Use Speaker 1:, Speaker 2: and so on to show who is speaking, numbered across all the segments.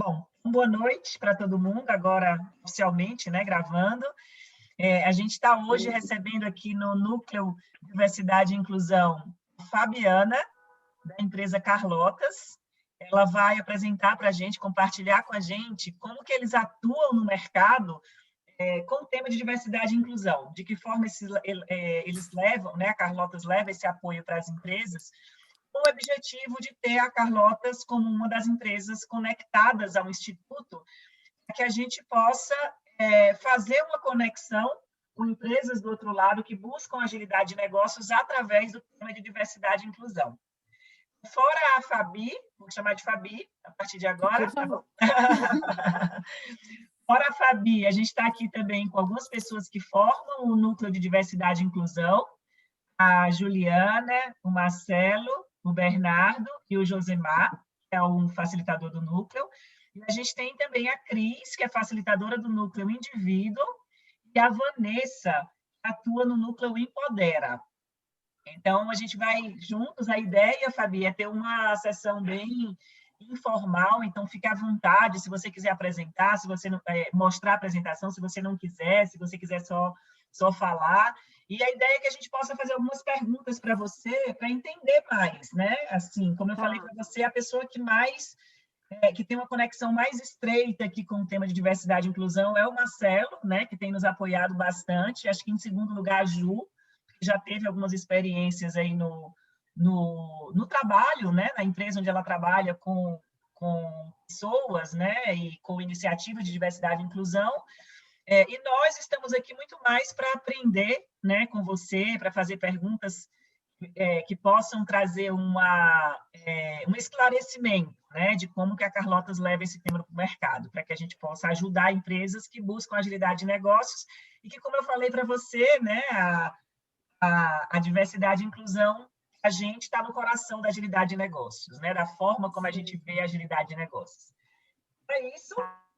Speaker 1: Bom, boa noite para todo mundo, agora oficialmente, né, gravando. A gente está hoje recebendo aqui no Núcleo Diversidade e Inclusão a Fabiana, da empresa Carlotas. Ela vai apresentar para a gente, compartilhar com a gente como que eles atuam no mercado com o tema de diversidade e inclusão, de que forma eles levam, né, a Carlotas leva esse apoio para as empresas, com o objetivo de ter a Carlotas como uma das empresas conectadas ao Instituto, para que a gente possa fazer uma conexão com empresas do outro lado que buscam agilidade de negócios através do tema de diversidade e inclusão. Fora a Fabi, vou chamar de Fabi a partir de agora, tá bom? Fora a Fabi, a gente está aqui também com algumas pessoas que formam o Núcleo de Diversidade e Inclusão, a Juliana, o Marcelo, o Bernardo e o Josemar, que é um facilitador do núcleo. E a gente tem também a Cris, que é facilitadora do núcleo Indivíduo, e a Vanessa, que atua no núcleo Empodera. Então, a gente vai juntos, a ideia, Fabi, é ter uma sessão bem informal, então fique à vontade, se você quiser apresentar, se você não, mostrar a apresentação, se você não quiser, se você quiser só falar. E a ideia é que a gente possa fazer algumas perguntas para você, para entender mais, né? Assim, como eu falei para você, a pessoa que mais, que tem uma conexão mais estreita aqui com o tema de diversidade e inclusão é o Marcelo, né? Que tem nos apoiado bastante. Acho que em segundo lugar a Ju, que já teve algumas experiências aí no trabalho, né? Na empresa onde ela trabalha com pessoas, né? E com iniciativas de diversidade e inclusão. E nós estamos aqui muito mais para aprender, né, com você, para fazer perguntas que possam trazer um esclarecimento, né, de como que a Carlotas leva esse tema para o mercado, para que a gente possa ajudar empresas que buscam agilidade de negócios e que, como eu falei para você, né, a diversidade e inclusão, a gente está no coração da agilidade de negócios, né, da forma como a gente vê a agilidade de negócios. É isso.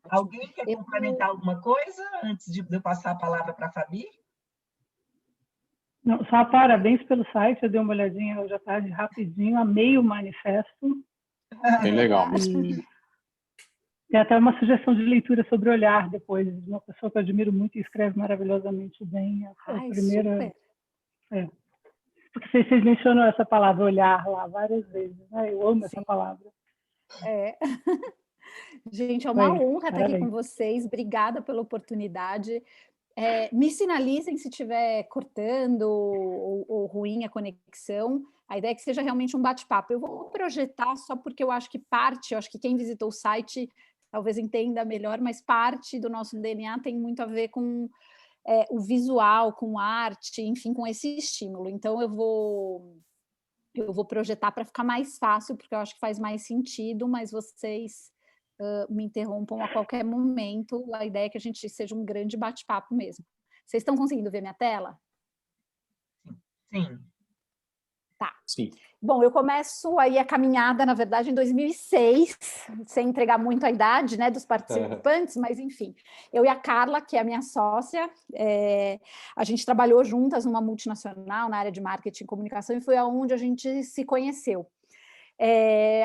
Speaker 1: Alguém quer complementar alguma coisa antes de eu passar a palavra para a Fabi?
Speaker 2: Não, só parabéns pelo site, eu dei uma olhadinha hoje à tarde rapidinho, amei o manifesto.
Speaker 3: Bem legal.
Speaker 2: E tem até uma sugestão de leitura sobre olhar depois, de uma pessoa que eu admiro muito e escreve maravilhosamente bem. A primeira. Porque vocês mencionam essa palavra olhar lá várias vezes, né? Eu amo essa palavra.
Speaker 4: Gente, é uma honra estar aqui com vocês. Obrigada pela oportunidade. Me sinalizem se estiver cortando ou ruim a conexão. A ideia é que seja realmente um bate-papo. Eu vou projetar só porque eu acho que quem visitou o site talvez entenda melhor, mas parte do nosso DNA tem muito a ver com o visual, com arte, enfim, com esse estímulo. Então, eu vou projetar para ficar mais fácil, porque eu acho que faz mais sentido, mas vocês me interrompam a qualquer momento. A ideia é que a gente seja um grande bate-papo mesmo. Vocês estão conseguindo ver minha tela?
Speaker 1: Sim.
Speaker 4: Tá.
Speaker 3: Sim.
Speaker 4: Bom, eu começo aí a caminhada, na verdade, em 2006, sem entregar muito a idade, né, dos participantes, mas enfim. Eu e a Carla, que é a minha sócia, a gente trabalhou juntas numa multinacional na área de marketing e comunicação e foi aonde a gente se conheceu.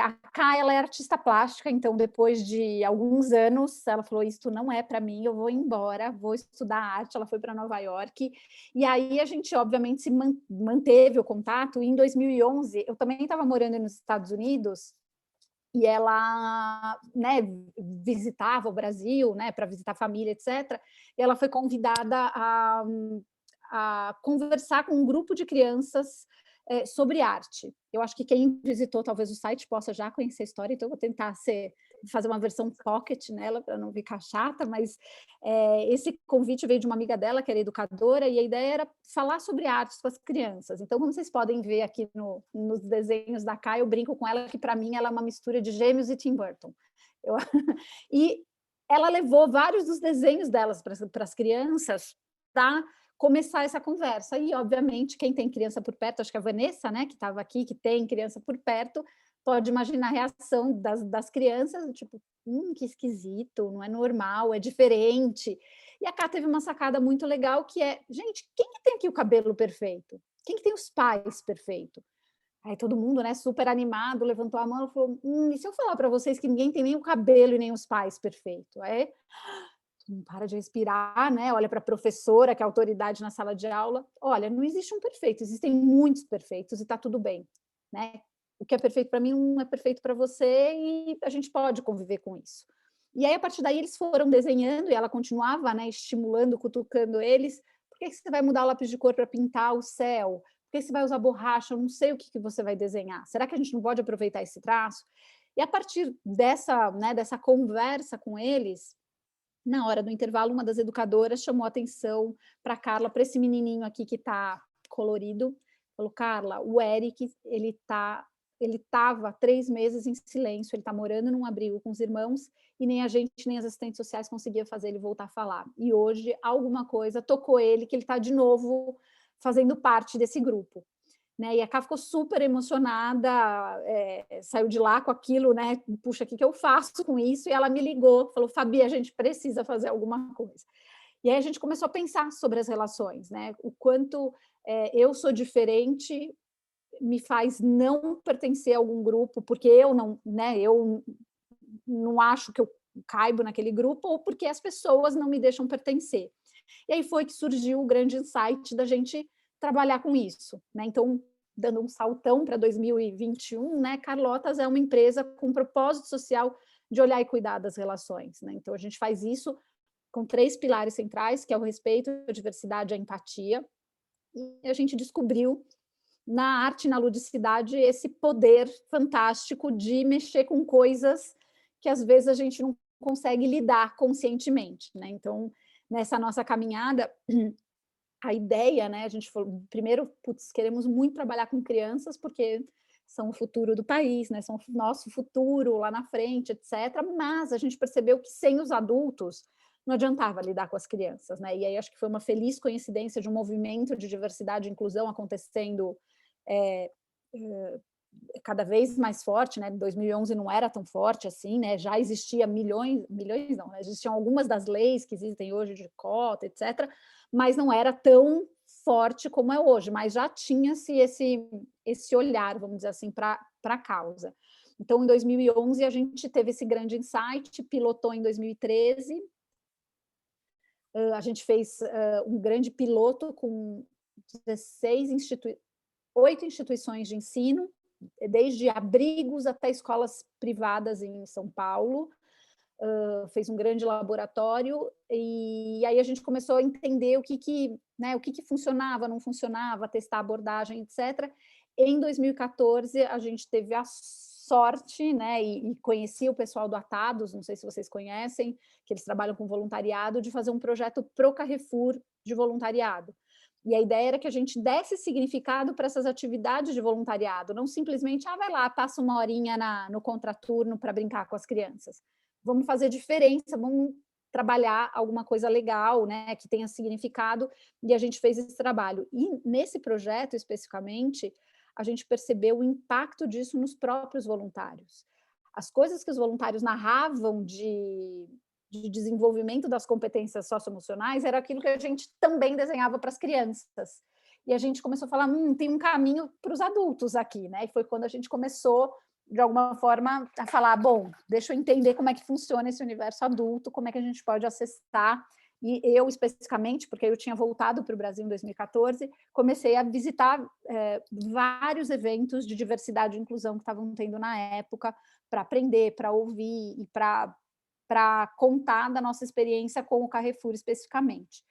Speaker 4: A Ká, ela é artista plástica, então depois de alguns anos ela falou, isto não é para mim, eu vou embora, vou estudar arte. Ela foi para Nova York e aí a gente obviamente se manteve o contato. E em 2011 eu também estava morando nos Estados Unidos e ela, né, visitava o Brasil, né, para visitar a família, etc. E ela foi convidada a conversar com um grupo de crianças sobre arte. Eu acho que quem visitou talvez o site possa já conhecer a história, então eu vou tentar fazer uma versão pocket nela para não ficar chata, mas esse convite veio de uma amiga dela que era educadora e a ideia era falar sobre arte com as crianças. Então, como vocês podem ver aqui nos desenhos da Ká, eu brinco com ela que para mim ela é uma mistura de Gêmeos e Tim Burton. E ela levou vários dos desenhos delas para as crianças para começar essa conversa. E, obviamente, quem tem criança por perto, acho que a Vanessa, né, que estava aqui, que tem criança por perto, pode imaginar a reação das crianças, tipo, que esquisito, não é normal, é diferente. E a Ká teve uma sacada muito legal, que é, gente, quem que tem aqui o cabelo perfeito? Quem que tem os pais perfeitos? Aí todo mundo, né, super animado, levantou a mão e falou, e se eu falar para vocês que ninguém tem nem o cabelo e nem os pais perfeito? Aí não para de respirar, né? Olha para a professora, que é a autoridade na sala de aula. Olha, não existe um perfeito, existem muitos perfeitos e está tudo bem, né? O que é perfeito para mim não é perfeito para você e a gente pode conviver com isso. E aí, a partir daí, eles foram desenhando e ela continuava, né, estimulando, cutucando eles. Por que você vai mudar o lápis de cor para pintar o céu? Por que você vai usar borracha? Eu não sei o que você vai desenhar. Será que a gente não pode aproveitar esse traço? E a partir dessa, né, dessa conversa com eles, na hora do intervalo, uma das educadoras chamou a atenção para a Carla, para esse menininho aqui que está colorido. Falou, Carla, o Eric, ele estava 3 meses em silêncio, ele está morando num abrigo com os irmãos e nem a gente, nem as assistentes sociais conseguia fazer ele voltar a falar. E hoje, alguma coisa tocou ele, que ele está de novo fazendo parte desse grupo. Né? E a Ká ficou super emocionada, saiu de lá com aquilo, né? Puxa, o que eu faço com isso? E ela me ligou, falou, Fabi, a gente precisa fazer alguma coisa. E aí a gente começou a pensar sobre as relações, né? O quanto eu sou diferente me faz não pertencer a algum grupo, porque eu não acho que eu caibo naquele grupo, ou porque as pessoas não me deixam pertencer. E aí foi que surgiu o grande insight da gente trabalhar com isso, né? Então, dando um saltão para 2021, né? Carlotas é uma empresa com propósito social de olhar e cuidar das relações, né? Então, a gente faz isso com 3 pilares centrais, que é o respeito, a diversidade e a empatia. E a gente descobriu na arte e na ludicidade esse poder fantástico de mexer com coisas que às vezes a gente não consegue lidar conscientemente, né? Então, nessa nossa caminhada, a ideia, né? A gente falou, primeiro, queremos muito trabalhar com crianças, porque são o futuro do país, né? São o nosso futuro lá na frente, etc. Mas a gente percebeu que sem os adultos não adiantava lidar com as crianças, né? E aí acho que foi uma feliz coincidência de um movimento de diversidade e inclusão acontecendo cada vez mais forte, né? Em 2011 não era tão forte assim, né? Já existia milhões não, né? Existiam algumas das leis que existem hoje de cota, etc., mas não era tão forte como é hoje, mas já tinha-se esse olhar, vamos dizer assim, para a causa. Então, em 2011, a gente teve esse grande insight, pilotou em 2013, a gente fez um grande piloto com 8 instituições de ensino, desde abrigos até escolas privadas em São Paulo, fez um grande laboratório, e aí a gente começou a entender o que funcionava, não funcionava, testar a abordagem, etc. Em 2014, a gente teve a sorte, né, e conheci o pessoal do Atados, não sei se vocês conhecem, que eles trabalham com voluntariado, de fazer um projeto pro Carrefour de voluntariado. E a ideia era que a gente desse significado para essas atividades de voluntariado, não simplesmente, vai lá, passa uma horinha no contraturno para brincar com as crianças. Vamos fazer diferença, vamos trabalhar alguma coisa legal, né, que tenha significado, e a gente fez esse trabalho. E nesse projeto, especificamente, a gente percebeu o impacto disso nos próprios voluntários. As coisas que os voluntários narravam de desenvolvimento das competências socioemocionais era aquilo que a gente também desenhava para as crianças. E a gente começou a falar, tem um caminho para os adultos aqui, né? E foi quando a gente começou, de alguma forma, a falar, bom, deixa eu entender como é que funciona esse universo adulto, como é que a gente pode acessar. E eu, especificamente, porque eu tinha voltado para o Brasil em 2014, comecei a visitar vários eventos de diversidade e inclusão que estavam tendo na época, para aprender, para ouvir e para contar da nossa experiência com o Carrefour especificamente.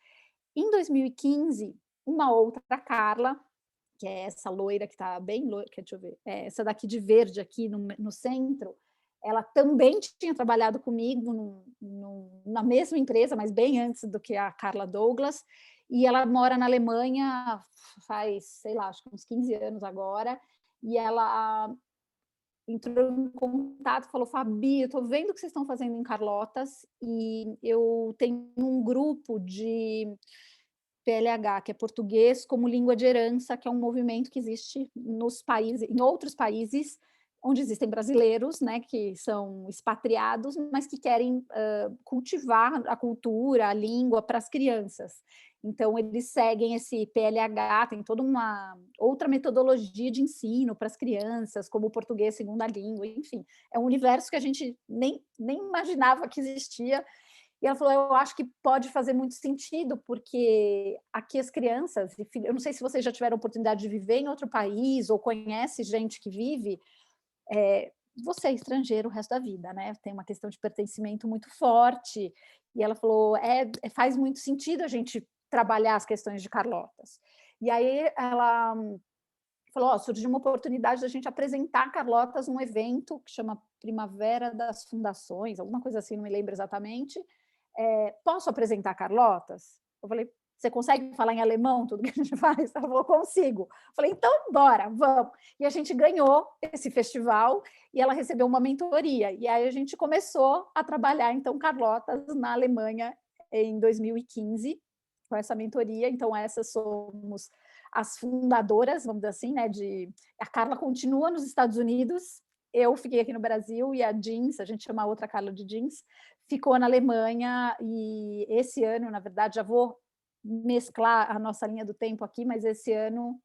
Speaker 4: Em 2015, uma outra Carla, que é essa loira que está bem loira, deixa eu ver, essa daqui de verde aqui no centro, ela também tinha trabalhado comigo na mesma empresa, mas bem antes do que a Carla Douglas, e ela mora na Alemanha faz, sei lá, acho que uns 15 anos agora, e ela entrou em contato e falou, Fabi, eu estou vendo o que vocês estão fazendo em Carlotas e eu tenho um grupo de PLH, que é português como língua de herança, que é um movimento que existe nos países, em outros países, onde existem brasileiros, né, que são expatriados, mas que querem cultivar a cultura, a língua para as crianças. Então, eles seguem esse PLH, tem toda uma outra metodologia de ensino para as crianças, como o português segunda língua, enfim. É um universo que a gente nem imaginava que existia. E ela falou, eu acho que pode fazer muito sentido, porque aqui as crianças, eu não sei se vocês já tiveram a oportunidade de viver em outro país ou conhece gente que vive, você é estrangeiro o resto da vida, né? Tem uma questão de pertencimento muito forte. E ela falou, faz muito sentido a gente trabalhar as questões de Carlotas. E aí ela falou, surgiu uma oportunidade da gente apresentar Carlotas num evento que chama Primavera das Fundações, alguma coisa assim, não me lembro exatamente. Posso apresentar Carlotas? Eu falei, você consegue falar em alemão tudo que a gente faz? Ela falou, consigo. Eu falei, então, bora, vamos. E a gente ganhou esse festival e ela recebeu uma mentoria. E aí a gente começou a trabalhar, então, Carlotas na Alemanha em 2015, com essa mentoria. Então, essas somos as fundadoras, vamos dizer assim, né? A Carla continua nos Estados Unidos, eu fiquei aqui no Brasil e a Jeans, a gente chama a outra Carla de Jeans, ficou na Alemanha e esse ano, na verdade, já vou mesclar a nossa linha do tempo aqui, mas esse ano,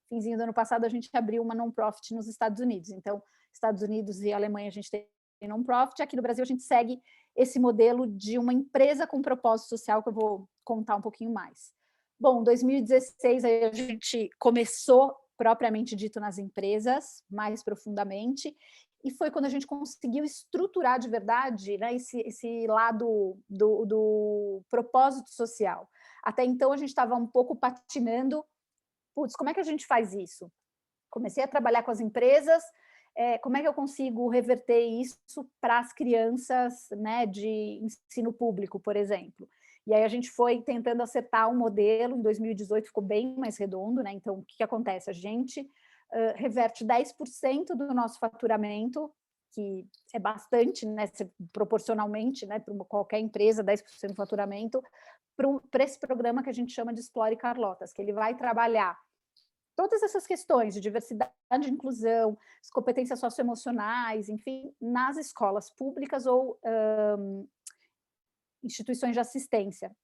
Speaker 4: finzinho do ano passado, a gente abriu uma non-profit nos Estados Unidos. Então, Estados Unidos e Alemanha a gente tem non-profit, aqui no Brasil a gente segue esse modelo de uma empresa com propósito social, que eu vou contar um pouquinho mais. Bom, 2016 aí a gente começou propriamente dito nas empresas, mais profundamente, e foi quando a gente conseguiu estruturar de verdade, né, esse lado do propósito social. Até então a gente estava um pouco patinando, como é que a gente faz isso? Comecei a trabalhar com as empresas, como é que eu consigo reverter isso para as crianças, né, de ensino público, por exemplo? E aí a gente foi tentando acertar um modelo, em 2018 ficou bem mais redondo, né? Então, o que acontece? A gente reverte 10% do nosso faturamento, que é bastante, né, proporcionalmente, né, para qualquer empresa, 10% do faturamento, para esse programa que a gente chama de Explore Carlotas, que ele vai trabalhar todas essas questões de diversidade e inclusão, as competências socioemocionais, enfim, nas escolas públicas ou instituições de assistência.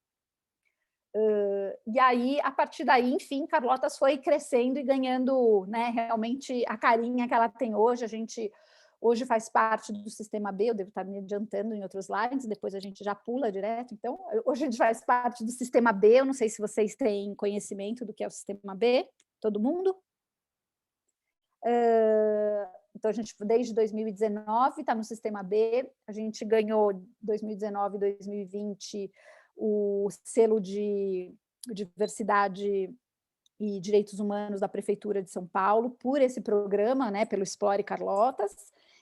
Speaker 4: E aí, a partir daí, enfim, Carlotas foi crescendo e ganhando, né, realmente a carinha que ela tem hoje. A gente hoje faz parte do Sistema B, eu devo estar me adiantando em outros slides, depois a gente já pula direto. Então, hoje a gente faz parte do Sistema B, eu não sei se vocês têm conhecimento do que é o Sistema B, todo mundo? Então, a gente, desde 2019, está no Sistema B, a gente ganhou 2019 e 2020 o selo de diversidade e direitos humanos da Prefeitura de São Paulo por esse programa, né, pelo Explore Carlotas,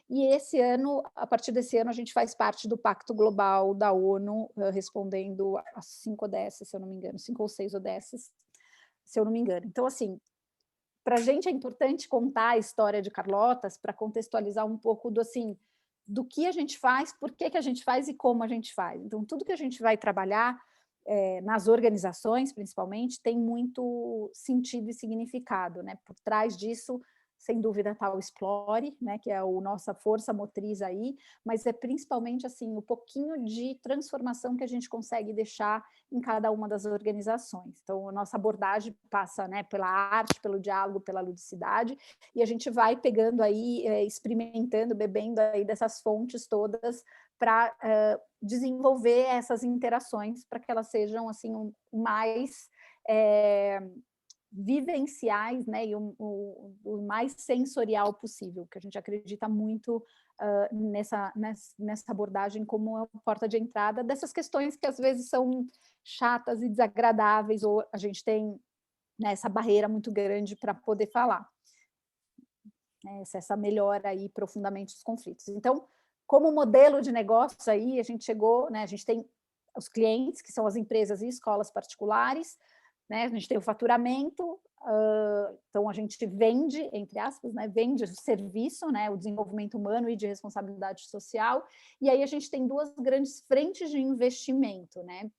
Speaker 4: e esse ano, a partir desse ano, a gente faz parte do Pacto Global da ONU, respondendo a 5 ODS, se eu não me engano, 5 ou 6 ODS, se eu não me engano. Então, assim, para a gente é importante contar a história de Carlotas para contextualizar um pouco do que a gente faz, por que a gente faz e como a gente faz. Então, tudo que a gente vai trabalhar nas organizações, principalmente, tem muito sentido e significado, né? Por trás disso, sem dúvida, está o Explore, né? Que é a nossa força motriz aí, mas é principalmente assim, o pouquinho de transformação que a gente consegue deixar em cada uma das organizações. Então, a nossa abordagem passa, né, pela arte, pelo diálogo, pela ludicidade, e a gente vai pegando aí, experimentando, bebendo aí dessas fontes todas para desenvolver essas interações para que elas sejam assim mais vivenciais, né, e o mais sensorial possível, que a gente acredita muito nessa abordagem como a porta de entrada dessas questões que às vezes são chatas e desagradáveis, ou a gente tem, né, essa barreira muito grande para poder falar. Essa melhora aí profundamente os conflitos. Então, como modelo de negócio aí, a gente chegou, né, a gente tem os clientes, que são as empresas e escolas particulares, né, a gente tem o faturamento, então a gente vende, entre aspas, né, vende o serviço, né, o desenvolvimento humano e de responsabilidade social, e aí a gente tem duas grandes frentes de investimento, né?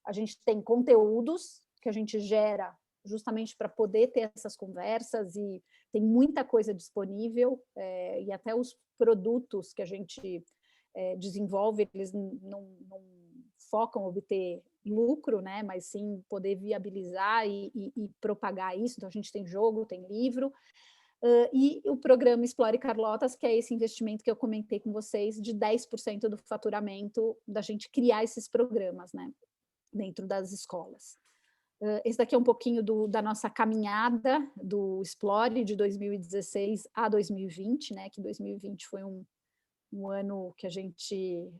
Speaker 4: A gente tem conteúdos que a gente gera justamente para poder ter essas conversas, e tem muita coisa disponível, e até os produtos que a gente desenvolve, eles não focam em obter lucro, né, mas sim poder viabilizar e propagar isso. Então, a gente tem jogo, tem livro, e o programa Explore Carlotas, que é esse investimento que eu comentei com vocês, de 10% do faturamento, da gente criar esses programas, né, dentro das escolas. Esse daqui é um pouquinho da nossa caminhada do Explore, de 2016 a 2020, né, que 2020 foi um ano que a gente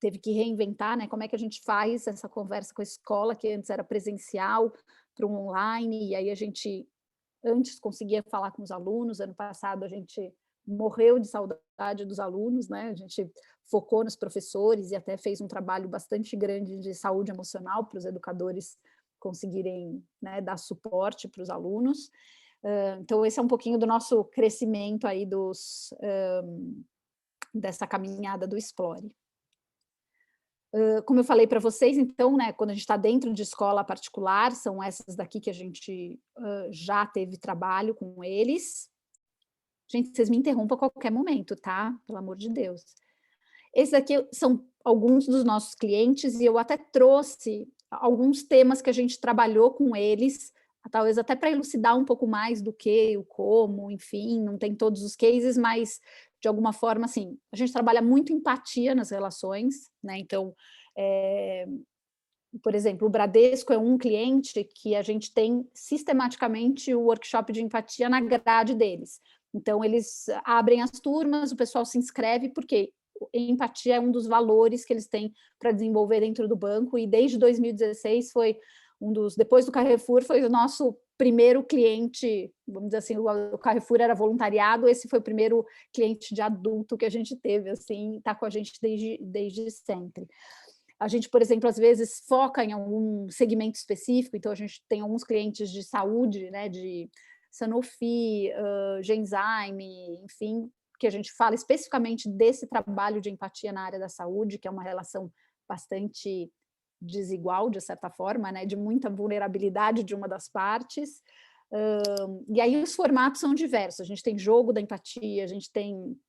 Speaker 4: teve que reinventar, né, como é que a gente faz essa conversa com a escola, que antes era presencial, para um online, e aí a gente antes conseguia falar com os alunos. Ano passado a gente morreu de saudade dos alunos, né? A gente focou nos professores e até fez um trabalho bastante grande de saúde emocional para os educadores conseguirem, né, dar suporte para os alunos. Então, esse é um pouquinho do nosso crescimento aí dessa caminhada do Explore. Como eu falei para vocês, então, né, quando a gente está dentro de escola particular, são essas daqui que a gente já teve trabalho com eles. Gente, vocês me interrompam a qualquer momento, tá? Pelo amor de Deus. Esses aqui são alguns dos nossos clientes, e eu até trouxe alguns temas que a gente trabalhou com eles, talvez até para elucidar um pouco mais do que, o como, enfim, não tem todos os cases, mas de alguma forma, assim, a gente trabalha muito empatia nas relações, né? Então, por exemplo, o Bradesco é um cliente que a gente tem sistematicamente o workshop de empatia na grade deles. Então, eles abrem as turmas, o pessoal se inscreve, porque empatia é um dos valores que eles têm para desenvolver dentro do banco, e desde 2016 foi depois do Carrefour, foi o nosso primeiro cliente, vamos dizer assim, o Carrefour era voluntariado, esse foi o primeiro cliente de adulto que a gente teve, assim, está com a gente desde sempre. A gente, por exemplo, às vezes foca em algum segmento específico, então a gente tem alguns clientes de saúde, né, de Sanofi, Genzyme, enfim, que a gente fala especificamente desse trabalho de empatia na área da saúde, que é uma relação bastante desigual, de certa forma, né, de muita vulnerabilidade de uma das partes. E aí os formatos são diversos, a gente tem jogo da empatia, a gente tem...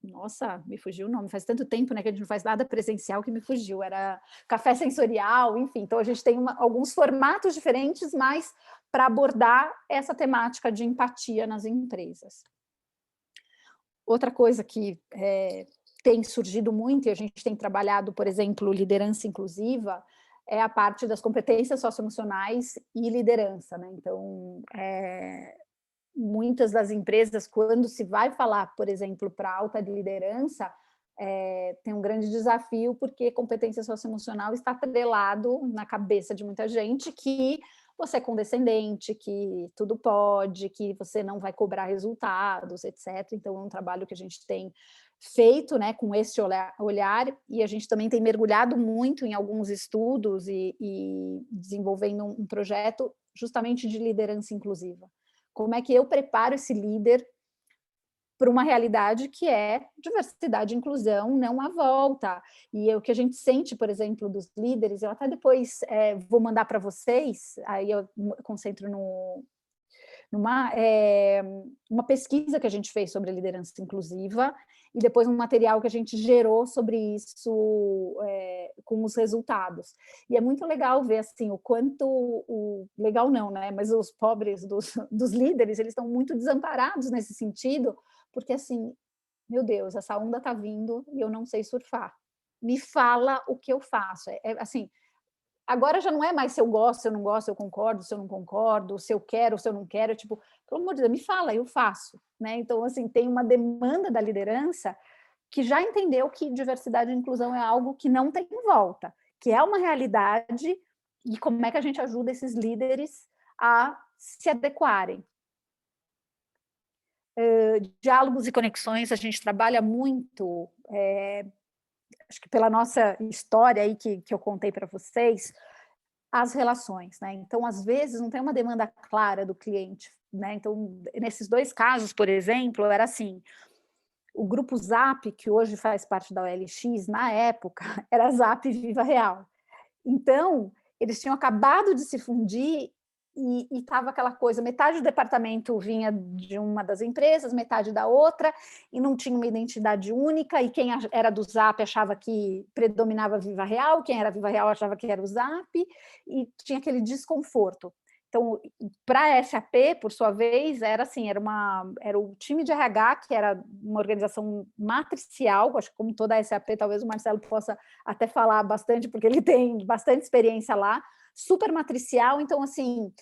Speaker 4: Nossa, me fugiu o nome, faz tanto tempo, né, que a gente não faz nada presencial, que me fugiu, era café sensorial, enfim, então a gente tem alguns formatos diferentes, mas para abordar essa temática de empatia nas empresas. Outra coisa que tem surgido muito, e a gente tem trabalhado, por exemplo, liderança inclusiva, é a parte das competências socioemocionais e liderança, né? Então, muitas das empresas, quando se vai falar, por exemplo, para alta liderança, tem um grande desafio, porque competência socioemocional está atrelado na cabeça de muita gente que você é condescendente, que tudo pode, que você não vai cobrar resultados, etc. Então, é um trabalho que a gente tem feito, né, com esse olhar, e a gente também tem mergulhado muito em alguns estudos e desenvolvendo um projeto justamente de liderança inclusiva. Como é que eu preparo esse líder para uma realidade que é diversidade e inclusão, não há volta. E o que a gente sente, por exemplo, dos líderes, eu até depois vou mandar para vocês, aí eu concentro numa uma pesquisa que a gente fez sobre liderança inclusiva, e depois um material que a gente gerou sobre isso com os resultados. E é muito legal ver assim, o quanto, legal não, né? Mas os pobres dos líderes, eles estão muito desamparados nesse sentido, porque assim, meu Deus, essa onda está vindo e eu não sei surfar. Me fala o que eu faço. Assim, agora já não é mais se eu gosto, se eu não gosto, se eu concordo, se eu não concordo, se eu quero, se eu não quero, tipo, pelo amor de Deus, me fala, eu faço, né? Então, assim, tem uma demanda da liderança que já entendeu que diversidade e inclusão é algo que não tem volta, que é uma realidade, e como é que a gente ajuda esses líderes a se adequarem. Diálogos e conexões, a gente trabalha muito, acho que pela nossa história aí que eu contei para vocês, as relações, né? Então, às vezes, não tem uma demanda clara do cliente, né? Então, nesses dois casos, por exemplo, era assim, o grupo Zap, que hoje faz parte da OLX, na época, era Zap Viva Real. Então, eles tinham acabado de se fundir e estava aquela coisa, metade do departamento vinha de uma das empresas, metade da outra, e não tinha uma identidade única, e quem era do Zap achava que predominava Viva Real, quem era Viva Real achava que era o Zap, e tinha aquele desconforto. Então, para a SAP, por sua vez, era assim, era o time de RH, que era uma organização matricial, acho que como toda a SAP, talvez o Marcelo possa até falar bastante, porque ele tem bastante experiência lá, super matricial, então, assim,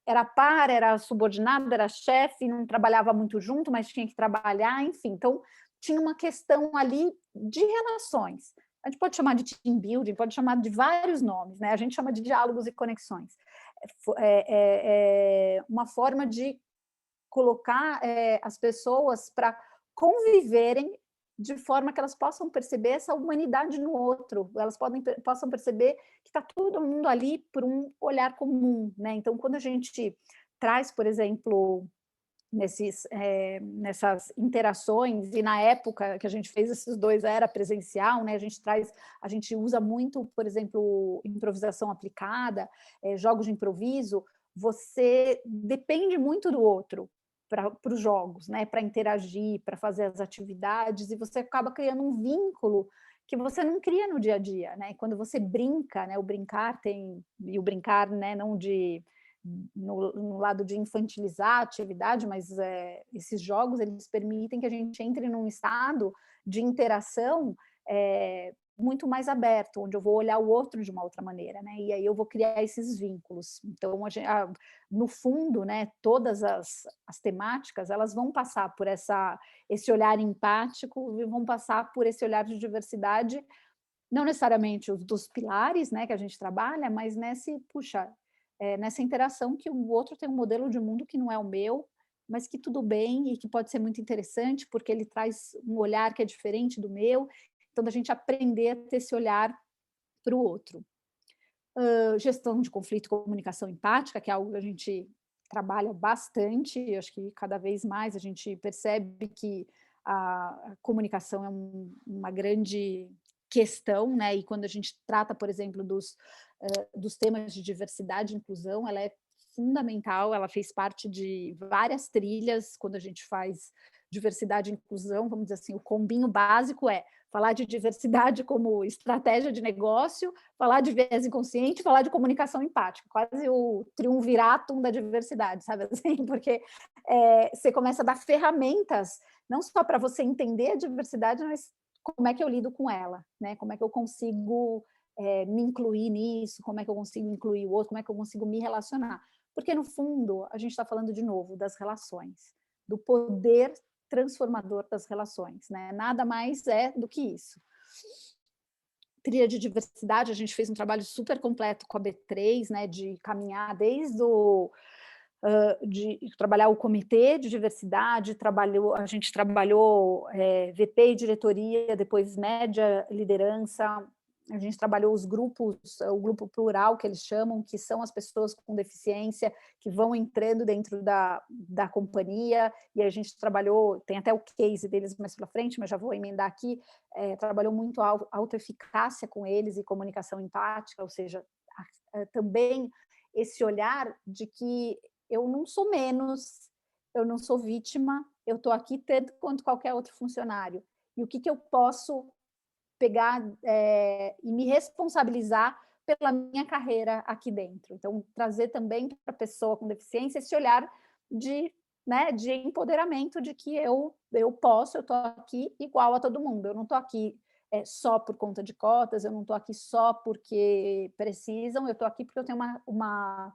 Speaker 4: era par, era subordinado, era chefe, não trabalhava muito junto, mas tinha que trabalhar, enfim. Então, tinha uma questão ali de relações. A gente pode chamar de team building, pode chamar de vários nomes, né? A gente chama de diálogos e conexões. Uma forma de colocar as pessoas para conviverem de forma que elas possam perceber essa humanidade no outro, elas possam perceber que está todo mundo ali por um olhar comum, né? Então, quando a gente traz, por exemplo, nessas interações, e na época que a gente fez esses dois era presencial, né? A gente usa muito, por exemplo, improvisação aplicada, jogos de improviso, você depende muito do outro para os jogos, né? Para interagir, para fazer as atividades, e você acaba criando um vínculo que você não cria no dia a dia, né? Quando você brinca, né? O brincar né? Não de no lado de infantilizar a atividade, mas esses jogos eles permitem que a gente entre num estado de interação muito mais aberto, onde eu vou olhar o outro de uma outra maneira, né? E aí eu vou criar esses vínculos. Então, no fundo, né, todas as temáticas, elas vão passar por esse olhar empático e vão passar por esse olhar de diversidade, não necessariamente os dos pilares, né, que a gente trabalha, mas nessa interação que o outro tem um modelo de mundo que não é o meu, mas que tudo bem e que pode ser muito interessante, porque ele traz um olhar que é diferente do meu. Então, da gente aprender a ter esse olhar para o outro. Gestão de conflito e comunicação empática, que é algo que a gente trabalha bastante, acho que cada vez mais a gente percebe que a comunicação é uma grande questão, né? E quando a gente trata, por exemplo, dos temas de diversidade e inclusão, ela é fundamental, ela fez parte de várias trilhas quando a gente faz diversidade e inclusão, vamos dizer assim, o combinho básico é falar de diversidade como estratégia de negócio, falar de viés inconsciente, falar de comunicação empática, quase o triunviratum da diversidade, sabe assim? Porque você começa a dar ferramentas, não só para você entender a diversidade, mas como é que eu lido com ela, né? Como é que eu consigo me incluir nisso, como é que eu consigo incluir o outro, como é que eu consigo me relacionar. Porque, no fundo, a gente está falando, de novo, das relações, do poder transformador das relações, né? Nada mais é do que isso. Trilha de diversidade, a gente fez um trabalho super completo com a B3, né, de caminhar desde de trabalhar o comitê de diversidade, a gente trabalhou VP e diretoria, depois média liderança, a gente trabalhou os grupos, o grupo plural que eles chamam, que são as pessoas com deficiência que vão entrando dentro da companhia, e a gente trabalhou, tem até o case deles mais para frente, mas já vou emendar aqui, trabalhou muito autoeficácia com eles e comunicação empática, ou seja, também esse olhar de que eu não sou menos, eu não sou vítima, eu estou aqui tanto quanto qualquer outro funcionário. E o que eu posso pegar e me responsabilizar pela minha carreira aqui dentro. Então, trazer também para a pessoa com deficiência esse olhar de empoderamento de que eu estou aqui igual a todo mundo. Eu não estou aqui só por conta de cotas, eu não estou aqui só porque precisam, eu estou aqui porque eu tenho uma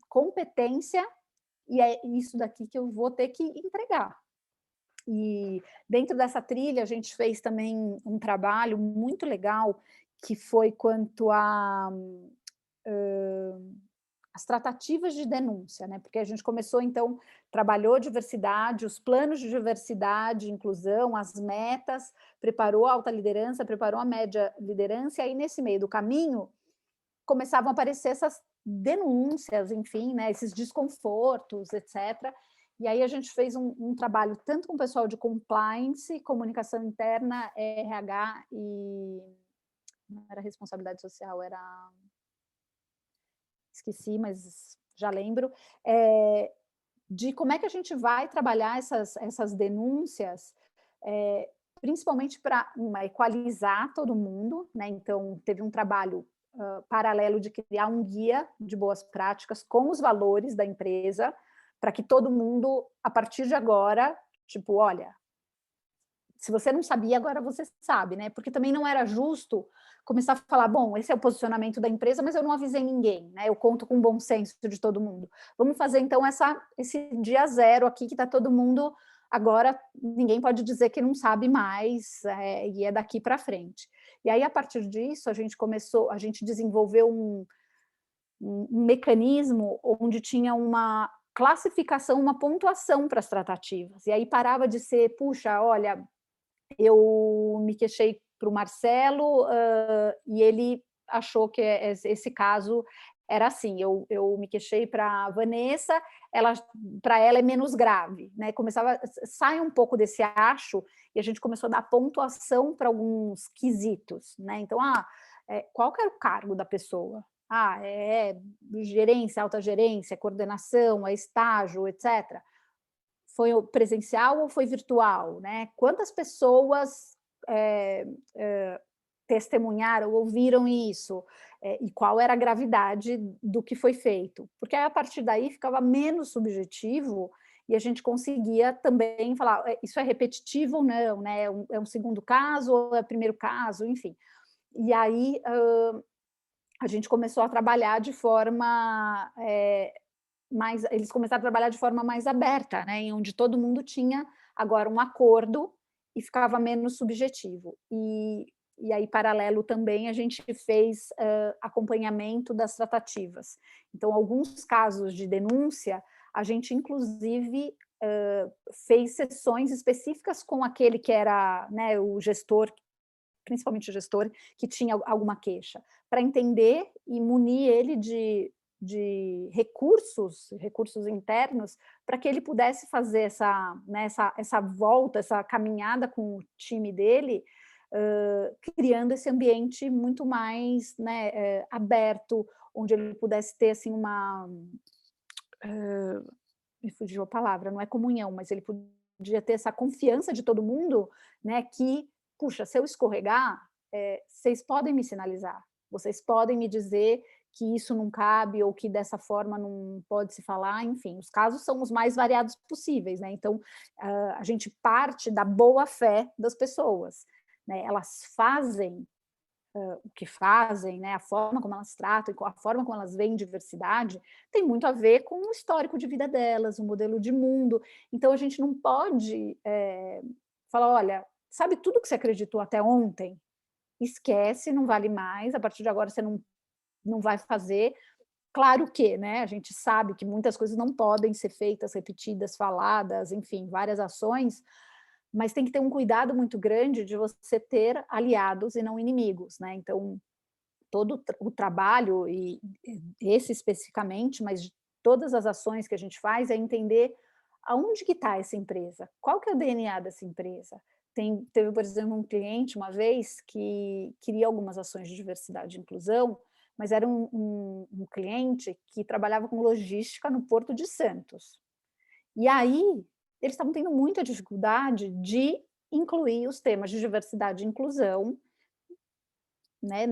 Speaker 4: competência e é isso daqui que eu vou ter que entregar. E dentro dessa trilha a gente fez também um trabalho muito legal que foi quanto a as tratativas de denúncia, né? Porque a gente começou, então, trabalhou diversidade, os planos de diversidade e inclusão, as metas, preparou a alta liderança, preparou a média liderança, e aí nesse meio do caminho começavam a aparecer essas denúncias, enfim, né, esses desconfortos, etc. E aí a gente fez um trabalho tanto com o pessoal de compliance, comunicação interna, RH não era responsabilidade social, era... Esqueci, mas já lembro, de como é que a gente vai trabalhar essas denúncias, principalmente para equalizar todo mundo, né? Então, teve um trabalho paralelo de criar um guia de boas práticas com os valores da empresa, para que todo mundo, a partir de agora, tipo, olha, se você não sabia, agora você sabe, né? Porque também não era justo começar a falar, bom, esse é o posicionamento da empresa, mas eu não avisei ninguém, né? Eu conto com o bom senso de todo mundo. Vamos fazer, então, esse dia zero aqui, que está todo mundo... Agora, ninguém pode dizer que não sabe mais, e é daqui para frente. E aí, a partir disso, a gente desenvolveu um mecanismo onde tinha uma classificação, uma pontuação para as tratativas. E aí parava de ser, puxa, olha, eu me queixei para o Marcelo e ele achou que esse caso era assim, eu me queixei para a Vanessa, para ela é menos grave, né? Sai um pouco desse acho, e a gente começou a dar pontuação para alguns quesitos, né? Então, qual que era o cargo da pessoa? É gerência, alta gerência, coordenação, é estágio, etc. Foi presencial ou foi virtual, né? Quantas pessoas testemunharam, ouviram isso, e qual era a gravidade do que foi feito. Porque aí, a partir daí, ficava menos subjetivo e a gente conseguia também falar, isso é repetitivo ou não, né? É um segundo caso ou é primeiro caso, enfim. E aí, a gente começou a trabalhar de forma... eles começaram a trabalhar de forma mais aberta, né? Em onde todo mundo tinha agora um acordo e ficava menos subjetivo. E aí, paralelo também, a gente fez acompanhamento das tratativas. Então, alguns casos de denúncia, a gente, inclusive, fez sessões específicas com aquele que era, né, o gestor, principalmente o gestor, que tinha alguma queixa, para entender e munir ele de recursos internos, para que ele pudesse fazer essa volta, essa caminhada com o time dele, criando esse ambiente muito mais, né, aberto, onde ele pudesse ter assim, me fugiu a palavra, não é comunhão, mas ele podia ter essa confiança de todo mundo, né, que, puxa, se eu escorregar, vocês podem me sinalizar, vocês podem me dizer que isso não cabe ou que dessa forma não pode se falar, enfim, os casos são os mais variados possíveis, né? Então, a gente parte da boa-fé das pessoas, né? Elas fazem o que fazem, né? A forma como elas tratam, a forma como elas veem diversidade, tem muito a ver com o histórico de vida delas, o modelo de mundo. Então, a gente não pode falar, olha, sabe tudo que você acreditou até ontem? Esquece, não vale mais, a partir de agora você não vai fazer. Claro que, né, a gente sabe que muitas coisas não podem ser feitas, repetidas, faladas, enfim, várias ações, mas tem que ter um cuidado muito grande de você ter aliados e não inimigos, né? Então, todo o trabalho, e esse especificamente, mas todas as ações que a gente faz, é entender aonde que está essa empresa, qual que é o DNA dessa empresa. Teve, por exemplo, um cliente uma vez que queria algumas ações de diversidade e inclusão, mas era um cliente que trabalhava com logística no Porto de Santos. E aí, eles estavam tendo muita dificuldade de incluir os temas de diversidade e inclusão, né?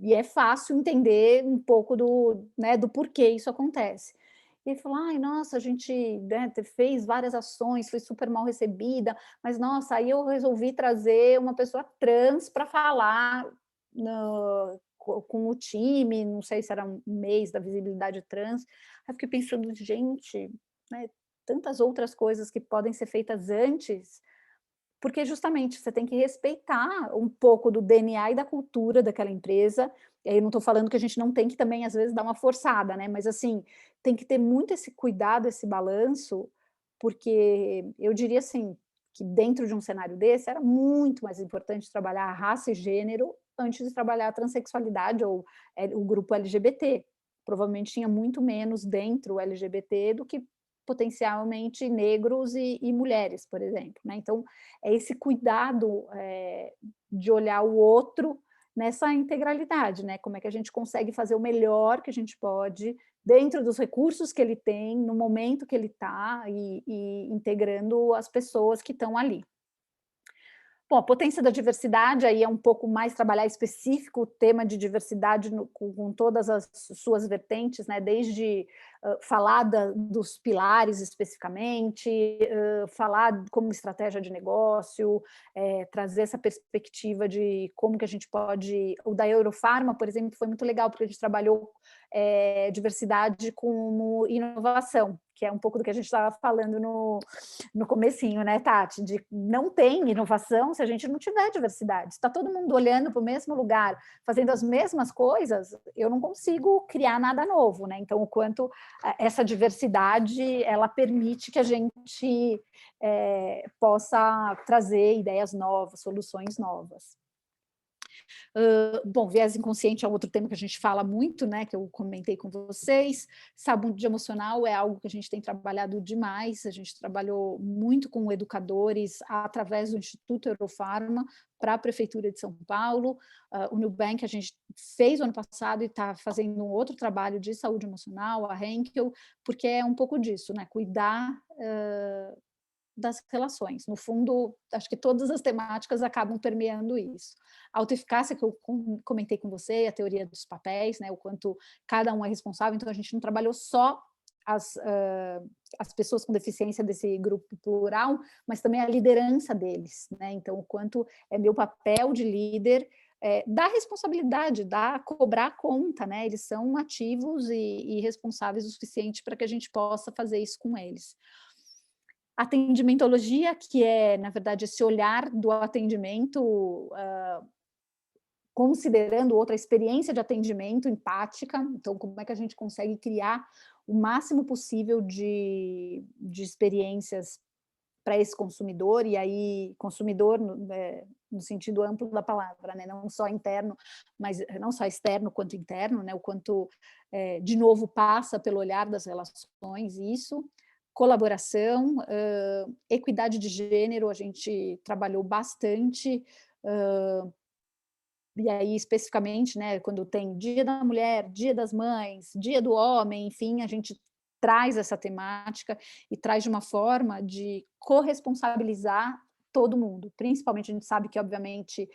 Speaker 4: E é fácil entender um pouco do porquê isso acontece. E ele falou, ai, nossa, a gente, né, fez várias ações, foi super mal recebida, mas, nossa, aí eu resolvi trazer uma pessoa trans para falar com o time, não sei se era um mês da visibilidade trans. Aí eu fiquei pensando, gente, né, tantas outras coisas que podem ser feitas antes, porque justamente você tem que respeitar um pouco do DNA e da cultura daquela empresa. E aí eu não estou falando que a gente não tem que também, às vezes, dar uma forçada, né? Mas, assim, tem que ter muito esse cuidado, esse balanço, porque eu diria, assim, que dentro de um cenário desse era muito mais importante trabalhar a raça e gênero antes de trabalhar a transexualidade ou o grupo LGBT. Provavelmente tinha muito menos dentro LGBT do que potencialmente negros e mulheres, por exemplo, né? Então, é esse cuidado de olhar o outro, nessa integralidade, né? Como é que a gente consegue fazer o melhor que a gente pode dentro dos recursos que ele tem, no momento que ele está, e integrando as pessoas que estão ali. Bom, a potência da diversidade aí é um pouco mais trabalhar específico o tema de diversidade com todas as suas vertentes, né? Desde falar dos pilares especificamente, falar como estratégia de negócio, trazer essa perspectiva de como que a gente pode... O da Eurofarma, por exemplo, foi muito legal, porque a gente trabalhou diversidade como inovação, que é um pouco do que a gente estava falando no comecinho, né, Tati? De não tem inovação se a gente não tiver diversidade. Se está todo mundo olhando para o mesmo lugar, fazendo as mesmas coisas, eu não consigo criar nada novo, né? Então, o quanto essa diversidade, ela permite que a gente possa trazer ideias novas, soluções novas. Bom, viés inconsciente é outro tema que a gente fala muito, né, que eu comentei com vocês. Saúde emocional é algo que a gente tem trabalhado demais, a gente trabalhou muito com educadores através do Instituto Eurofarma para a Prefeitura de São Paulo. O Nubank a gente fez o ano passado e está fazendo um outro trabalho de saúde emocional, a Henkel, porque é um pouco disso, né, cuidar das relações. No fundo, acho que todas as temáticas acabam permeando isso. A autoeficácia, que eu comentei com você, a teoria dos papéis, né, o quanto cada um é responsável, então a gente não trabalhou só as pessoas com deficiência desse grupo plural, mas também a liderança deles, né? Então, o quanto é meu papel de líder, dar responsabilidade, cobrar conta, né? Eles são ativos e responsáveis o suficiente para que a gente possa fazer isso com eles. Atendimentologia, que é, na verdade, esse olhar do atendimento, considerando outra experiência de atendimento empática. Então, como é que a gente consegue criar o máximo possível de experiências para esse consumidor, e aí consumidor no sentido amplo da palavra, né? Não só interno, mas não só externo quanto interno, né? O quanto, de novo, passa pelo olhar das relações, isso. Colaboração, equidade de gênero, a gente trabalhou bastante, e aí especificamente, né, quando tem Dia da Mulher, Dia das Mães, Dia do Homem, enfim, a gente traz essa temática e traz de uma forma de corresponsabilizar todo mundo, principalmente a gente sabe que, obviamente,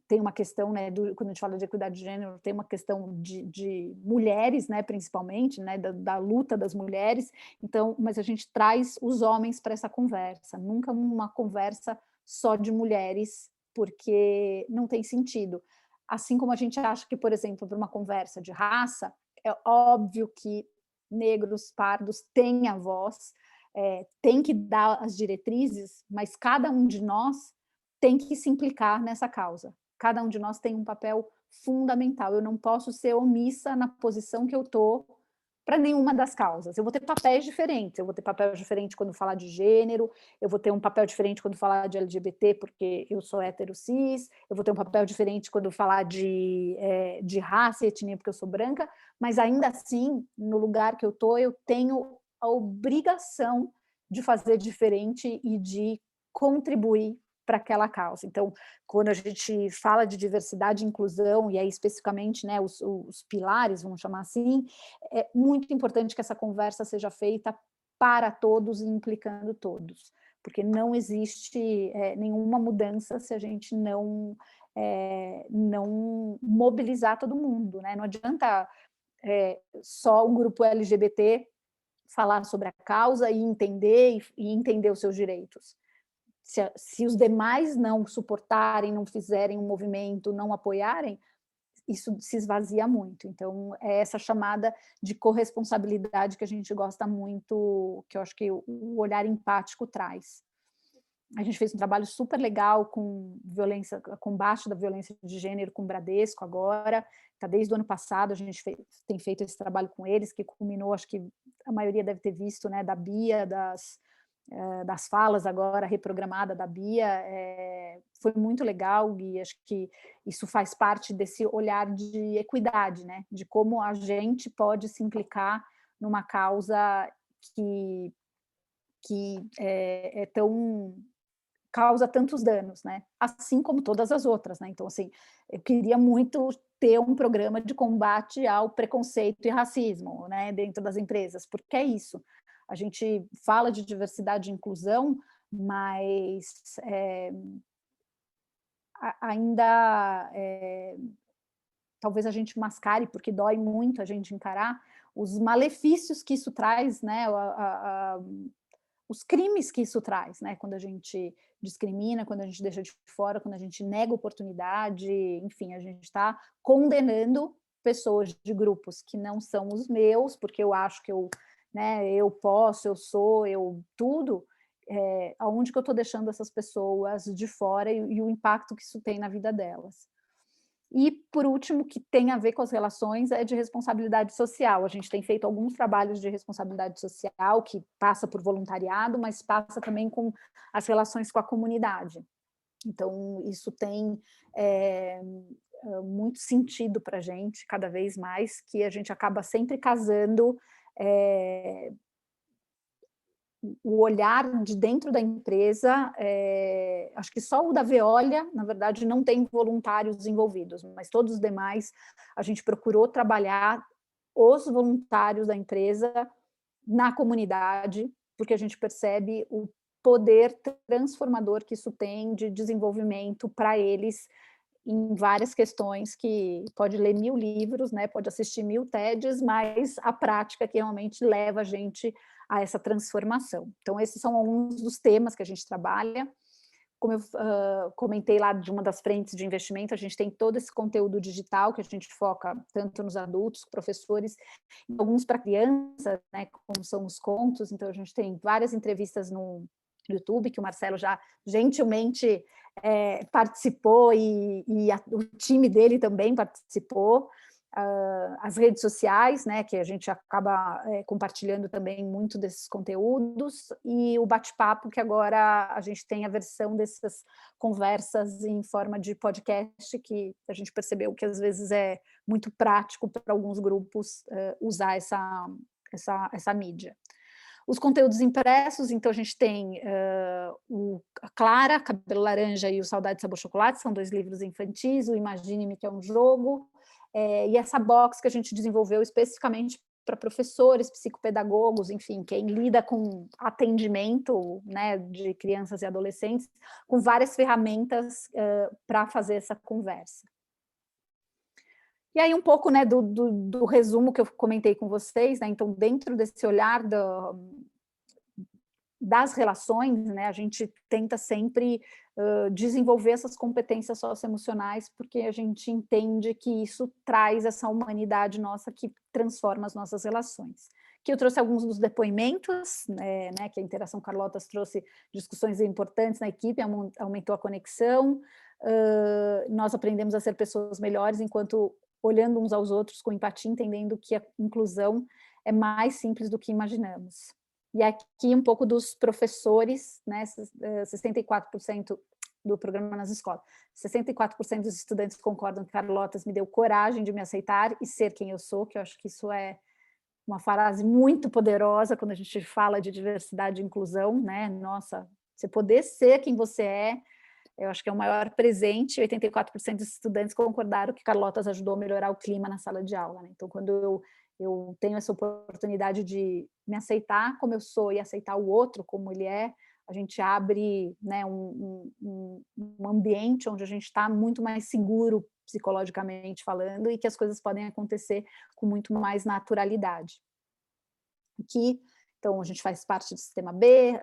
Speaker 4: tem uma questão, né, quando a gente fala de equidade de gênero, tem uma questão de mulheres, né, principalmente, né, da luta das mulheres, então, mas a gente traz os homens para essa conversa, nunca uma conversa só de mulheres, porque não tem sentido. Assim como a gente acha que, por exemplo, para uma conversa de raça, é óbvio que negros, pardos têm a voz, tem que dar as diretrizes, mas cada um de nós tem que se implicar nessa causa. Cada um de nós tem um papel fundamental. Eu não posso ser omissa na posição que eu estou para nenhuma das causas. Eu vou ter papéis diferentes. Eu vou ter papel diferente quando falar de gênero, eu vou ter um papel diferente quando falar de LGBT, porque eu sou hétero cis, eu vou ter um papel diferente quando falar de raça e etnia, porque eu sou branca, mas ainda assim, no lugar que eu estou, eu tenho a obrigação de fazer diferente e de contribuir para aquela causa. Então, quando a gente fala de diversidade e inclusão, e aí especificamente, né, os pilares, vamos chamar assim, é muito importante que essa conversa seja feita para todos e implicando todos, porque não existe nenhuma mudança se a gente não mobilizar todo mundo, né? Não adianta só o grupo LGBT falar sobre a causa e entender os seus direitos. Se os demais não suportarem, não fizerem um movimento, não apoiarem, isso se esvazia muito. Então, é essa chamada de corresponsabilidade que a gente gosta muito, que eu acho que o olhar empático traz. A gente fez um trabalho super legal com combate da violência de gênero com o Bradesco agora, tá desde o ano passado, a gente tem feito esse trabalho com eles, que culminou, acho que a maioria deve ter visto, né, da Bia, das falas agora reprogramada da Bia, foi muito legal, e acho que isso faz parte desse olhar de equidade, né, de como a gente pode se implicar numa causa que é tão causa tantos danos, né? Assim como todas as outras, né? Então, assim, eu queria muito ter um programa de combate ao preconceito e racismo, né, dentro das empresas, porque é isso. A gente fala de diversidade e inclusão, mas ainda talvez a gente mascare, porque dói muito a gente encarar os malefícios que isso traz, né, os crimes que isso traz, né, quando a gente discrimina, quando a gente deixa de fora, quando a gente nega oportunidade, enfim, a gente está condenando pessoas de grupos que não são os meus, porque eu acho que eu posso, eu sou, eu tudo, aonde que eu estou deixando essas pessoas de fora e o impacto que isso tem na vida delas. E, por último, que tem a ver com as relações, é de responsabilidade social. A gente tem feito alguns trabalhos de responsabilidade social, que passa por voluntariado, mas passa também com as relações com a comunidade. Então, isso tem muito sentido para a gente, cada vez mais, que a gente acaba sempre casando o olhar de dentro da empresa, acho que só o da Veolia, na verdade, não tem voluntários envolvidos, mas todos os demais, a gente procurou trabalhar os voluntários da empresa na comunidade, porque a gente percebe o poder transformador que isso tem de desenvolvimento para eles em várias questões, que pode ler 1000 livros, né, pode assistir 1000 TEDs, mas a prática que realmente leva a gente a essa transformação. Então, esses são alguns dos temas que a gente trabalha. Como eu comentei lá de uma das frentes de investimento, a gente tem todo esse conteúdo digital que a gente foca tanto nos adultos, professores, e alguns para crianças, né, como são os contos. Então, a gente tem várias entrevistas no YouTube, que o Marcelo já gentilmente participou e o time dele também participou. As redes sociais, né, que a gente acaba compartilhando também muito desses conteúdos, e o bate-papo, que agora a gente tem a versão dessas conversas em forma de podcast, que a gente percebeu que às vezes é muito prático para alguns grupos usar essa mídia. Os conteúdos impressos, então a gente tem a Clara, Cabelo Laranja e o Saudade Sabor Chocolate, são 2 livros infantis, o Imagine-me, que é um jogo, e essa box que a gente desenvolveu especificamente para professores, psicopedagogos, enfim, quem lida com atendimento, né, de crianças e adolescentes, com várias ferramentas para fazer essa conversa. E aí um pouco, né, do resumo que eu comentei com vocês, né, então dentro desse olhar das relações, né, a gente tenta sempre desenvolver essas competências socioemocionais, porque a gente entende que isso traz essa humanidade nossa que transforma as nossas relações. Aqui eu trouxe alguns dos depoimentos, né, que a Interação Carlotas trouxe discussões importantes na equipe, aumentou a conexão, nós aprendemos a ser pessoas melhores enquanto olhando uns aos outros com empatia, entendendo que a inclusão é mais simples do que imaginamos. E aqui um pouco dos professores, né, 64% do programa nas escolas, 64% dos estudantes concordam que Carlotas me deu coragem de me aceitar e ser quem eu sou, que eu acho que isso é uma frase muito poderosa quando a gente fala de diversidade e inclusão, né? Nossa, você poder ser quem você é, eu acho que é o maior presente. 84% dos estudantes concordaram que Carlotas ajudou a melhorar o clima na sala de aula, né? Então, quando eu tenho essa oportunidade de me aceitar como eu sou e aceitar o outro como ele é, a gente abre, né, um ambiente onde a gente está muito mais seguro psicologicamente falando e que as coisas podem acontecer com muito mais naturalidade. Aqui, então, a gente faz parte do Sistema B,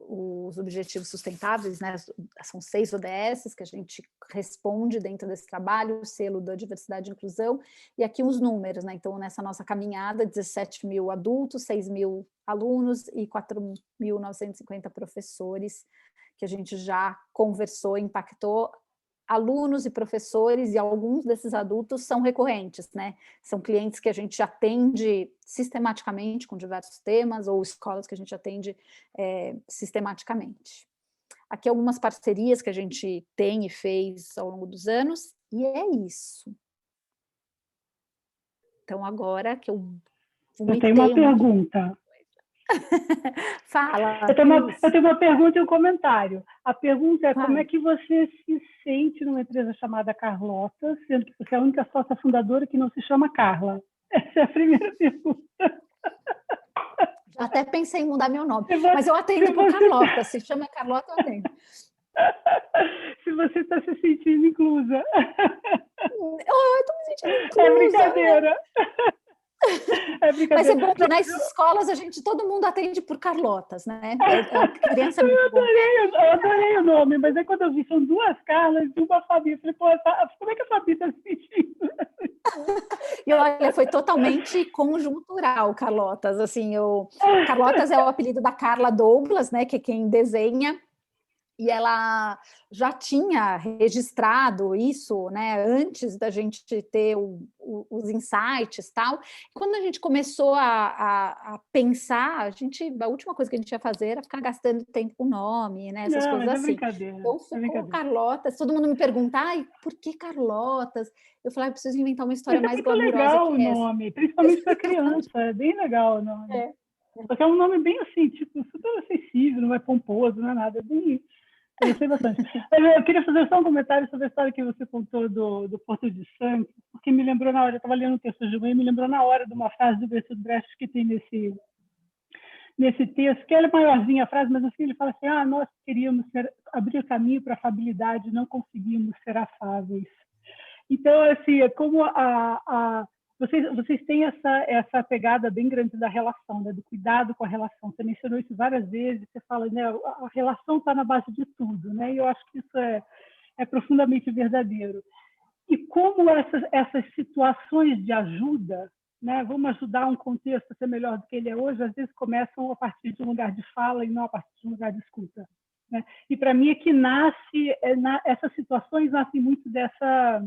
Speaker 4: os Objetivos Sustentáveis, né, são 6 ODS que a gente responde dentro desse trabalho, o selo da diversidade e inclusão, e aqui os números, né, então, nessa nossa caminhada, 17 mil adultos, 6 mil alunos e 4.950 professores, que a gente já conversou, impactou, alunos e professores, e alguns desses adultos são recorrentes, né? São clientes que a gente atende sistematicamente com diversos temas, ou escolas que a gente atende sistematicamente. Aqui algumas parcerias que a gente tem e fez ao longo dos anos, e é isso. Então, agora que eu
Speaker 2: tenho uma pergunta.
Speaker 4: Fala.
Speaker 2: Eu tenho uma pergunta e um comentário. A pergunta é como é que você se sente numa empresa chamada Carlota, sendo que você é a única sócia fundadora que não se chama Carla? Essa é a primeira pergunta.
Speaker 4: Até pensei em mudar meu nome, mas eu atendo por Carlota, se chama Carlota, eu atendo.
Speaker 2: Se você está se sentindo inclusa.
Speaker 4: Eu estou me sentindo inclusa.
Speaker 2: É brincadeira. É brincadeira.
Speaker 4: Mas é bom que nas escolas todo mundo atende por Carlotas, né? A criança
Speaker 2: eu adorei o nome, mas aí quando eu vi, são duas Carlas e uma Fabi, eu falei, pô, como é que a Fabi está se sentindo?
Speaker 4: E olha, foi totalmente conjuntural, Carlotas. Assim, Carlotas é o apelido da Carla Douglas, né? Que é quem desenha. E ela já tinha registrado isso, né, antes da gente ter os insights e tal. Quando a gente começou a pensar, a última coisa que a gente ia fazer era ficar gastando tempo com o nome, né, essas coisas assim. Então, ficou Carlotas. Todo mundo me pergunta, por que Carlotas? Eu falei, eu preciso inventar uma história mais glamurosa
Speaker 2: legal
Speaker 4: que
Speaker 2: o nome, principalmente para criança. É bem legal o nome. Porque é um nome bem assim, tipo, super acessível, não é pomposo, não é nada, é bem... Eu gostei bastante. Eu queria fazer só um comentário sobre a história que você contou do Porto de Santos, porque me lembrou na hora, eu estava lendo um texto de manhã, me lembrou na hora de uma frase do Bertolt Brecht que tem nesse texto, que ela é maiorzinha a frase, mas assim, ele fala assim, nós queríamos abrir caminho para a afabilidade, não conseguimos ser afáveis. Então, assim, é como vocês têm essa pegada bem grande da relação, né? Do cuidado com a relação. Você mencionou isso várias vezes, você fala, né? A relação está na base de tudo, né? E eu acho que isso é profundamente verdadeiro. E como essas situações de ajuda, né? Vamos ajudar um contexto a ser melhor do que ele é hoje, às vezes começam a partir de um lugar de fala e não a partir de um lugar de escuta, né? E para mim é que essas situações nascem muito dessa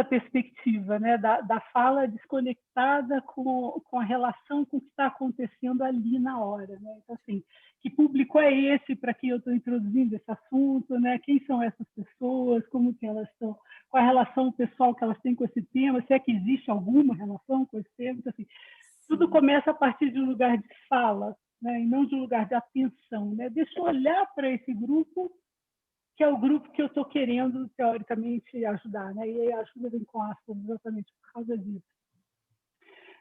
Speaker 2: perspectiva, né, da fala desconectada com a relação com o que está acontecendo ali na hora, né? Então, assim, que público é esse para quem eu estou introduzindo esse assunto, né? Quem são essas pessoas, como que elas estão, qual a relação pessoal que elas têm com esse tema, se é que existe alguma relação com esse tema, então, assim, tudo começa a partir de um lugar de fala, né, e não de um lugar de atenção, né? Deixa eu olhar para esse grupo, que é o grupo que eu estou querendo, teoricamente, ajudar, né? E a ajuda vem com aspas exatamente por causa disso.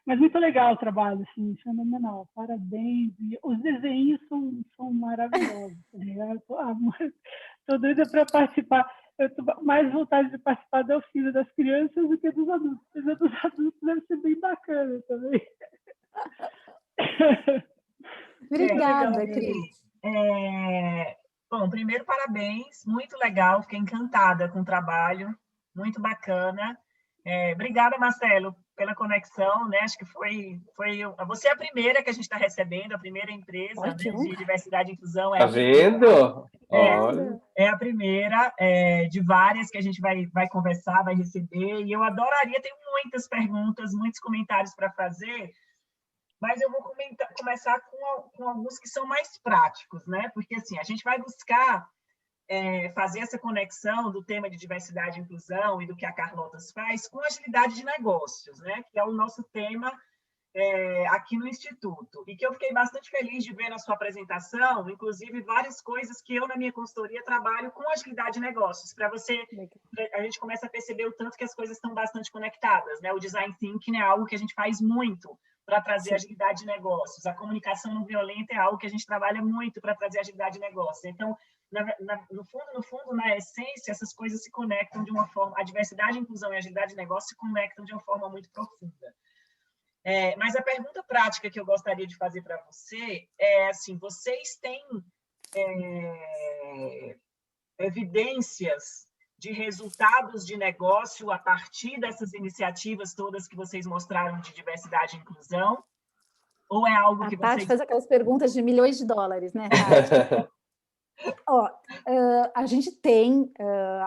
Speaker 2: Mas muito legal o trabalho, assim, fenomenal, parabéns. E os desenhos são maravilhosos. Estou doida para participar. Eu estou mais vontade de participar da oficina das crianças do que dos adultos. Mas a dos adultos deve ser bem bacana também.
Speaker 4: Obrigada, Cris.
Speaker 1: Bom, primeiro, parabéns, muito legal, fiquei encantada com o trabalho, muito bacana. Obrigada, Marcelo, pela conexão, né? Acho que foi você é a primeira que a gente está recebendo, a primeira empresa, né, de diversidade e inclusão.
Speaker 3: Tá vendo?
Speaker 1: É a primeira de várias que a gente vai conversar, vai receber, e eu adoraria, tenho muitas perguntas, muitos comentários para fazer, mas eu vou começar com alguns que são mais práticos, né? Porque assim, a gente vai buscar fazer essa conexão do tema de diversidade e inclusão e do que a Carlotas faz com agilidade de negócios, né? Que é o nosso tema aqui no Instituto. E que eu fiquei bastante feliz de ver na sua apresentação, inclusive várias coisas que eu, na minha consultoria, trabalho com agilidade de negócios, a gente começa a perceber o tanto que as coisas estão bastante conectadas, né? O design thinking é algo que a gente faz muito para trazer agilidade de negócios. A comunicação não violenta é algo que a gente trabalha muito para trazer agilidade de negócios. Então, no fundo, na essência, essas coisas se conectam de uma forma... A diversidade, inclusão e agilidade de negócio se conectam de uma forma muito profunda. Mas a pergunta prática que eu gostaria de fazer para você é assim, vocês têm evidências de resultados de negócio a partir dessas iniciativas todas que vocês mostraram de diversidade e inclusão? Ou é algo que
Speaker 4: Tati faz aquelas perguntas de milhões de dólares, né, Tati? A gente tem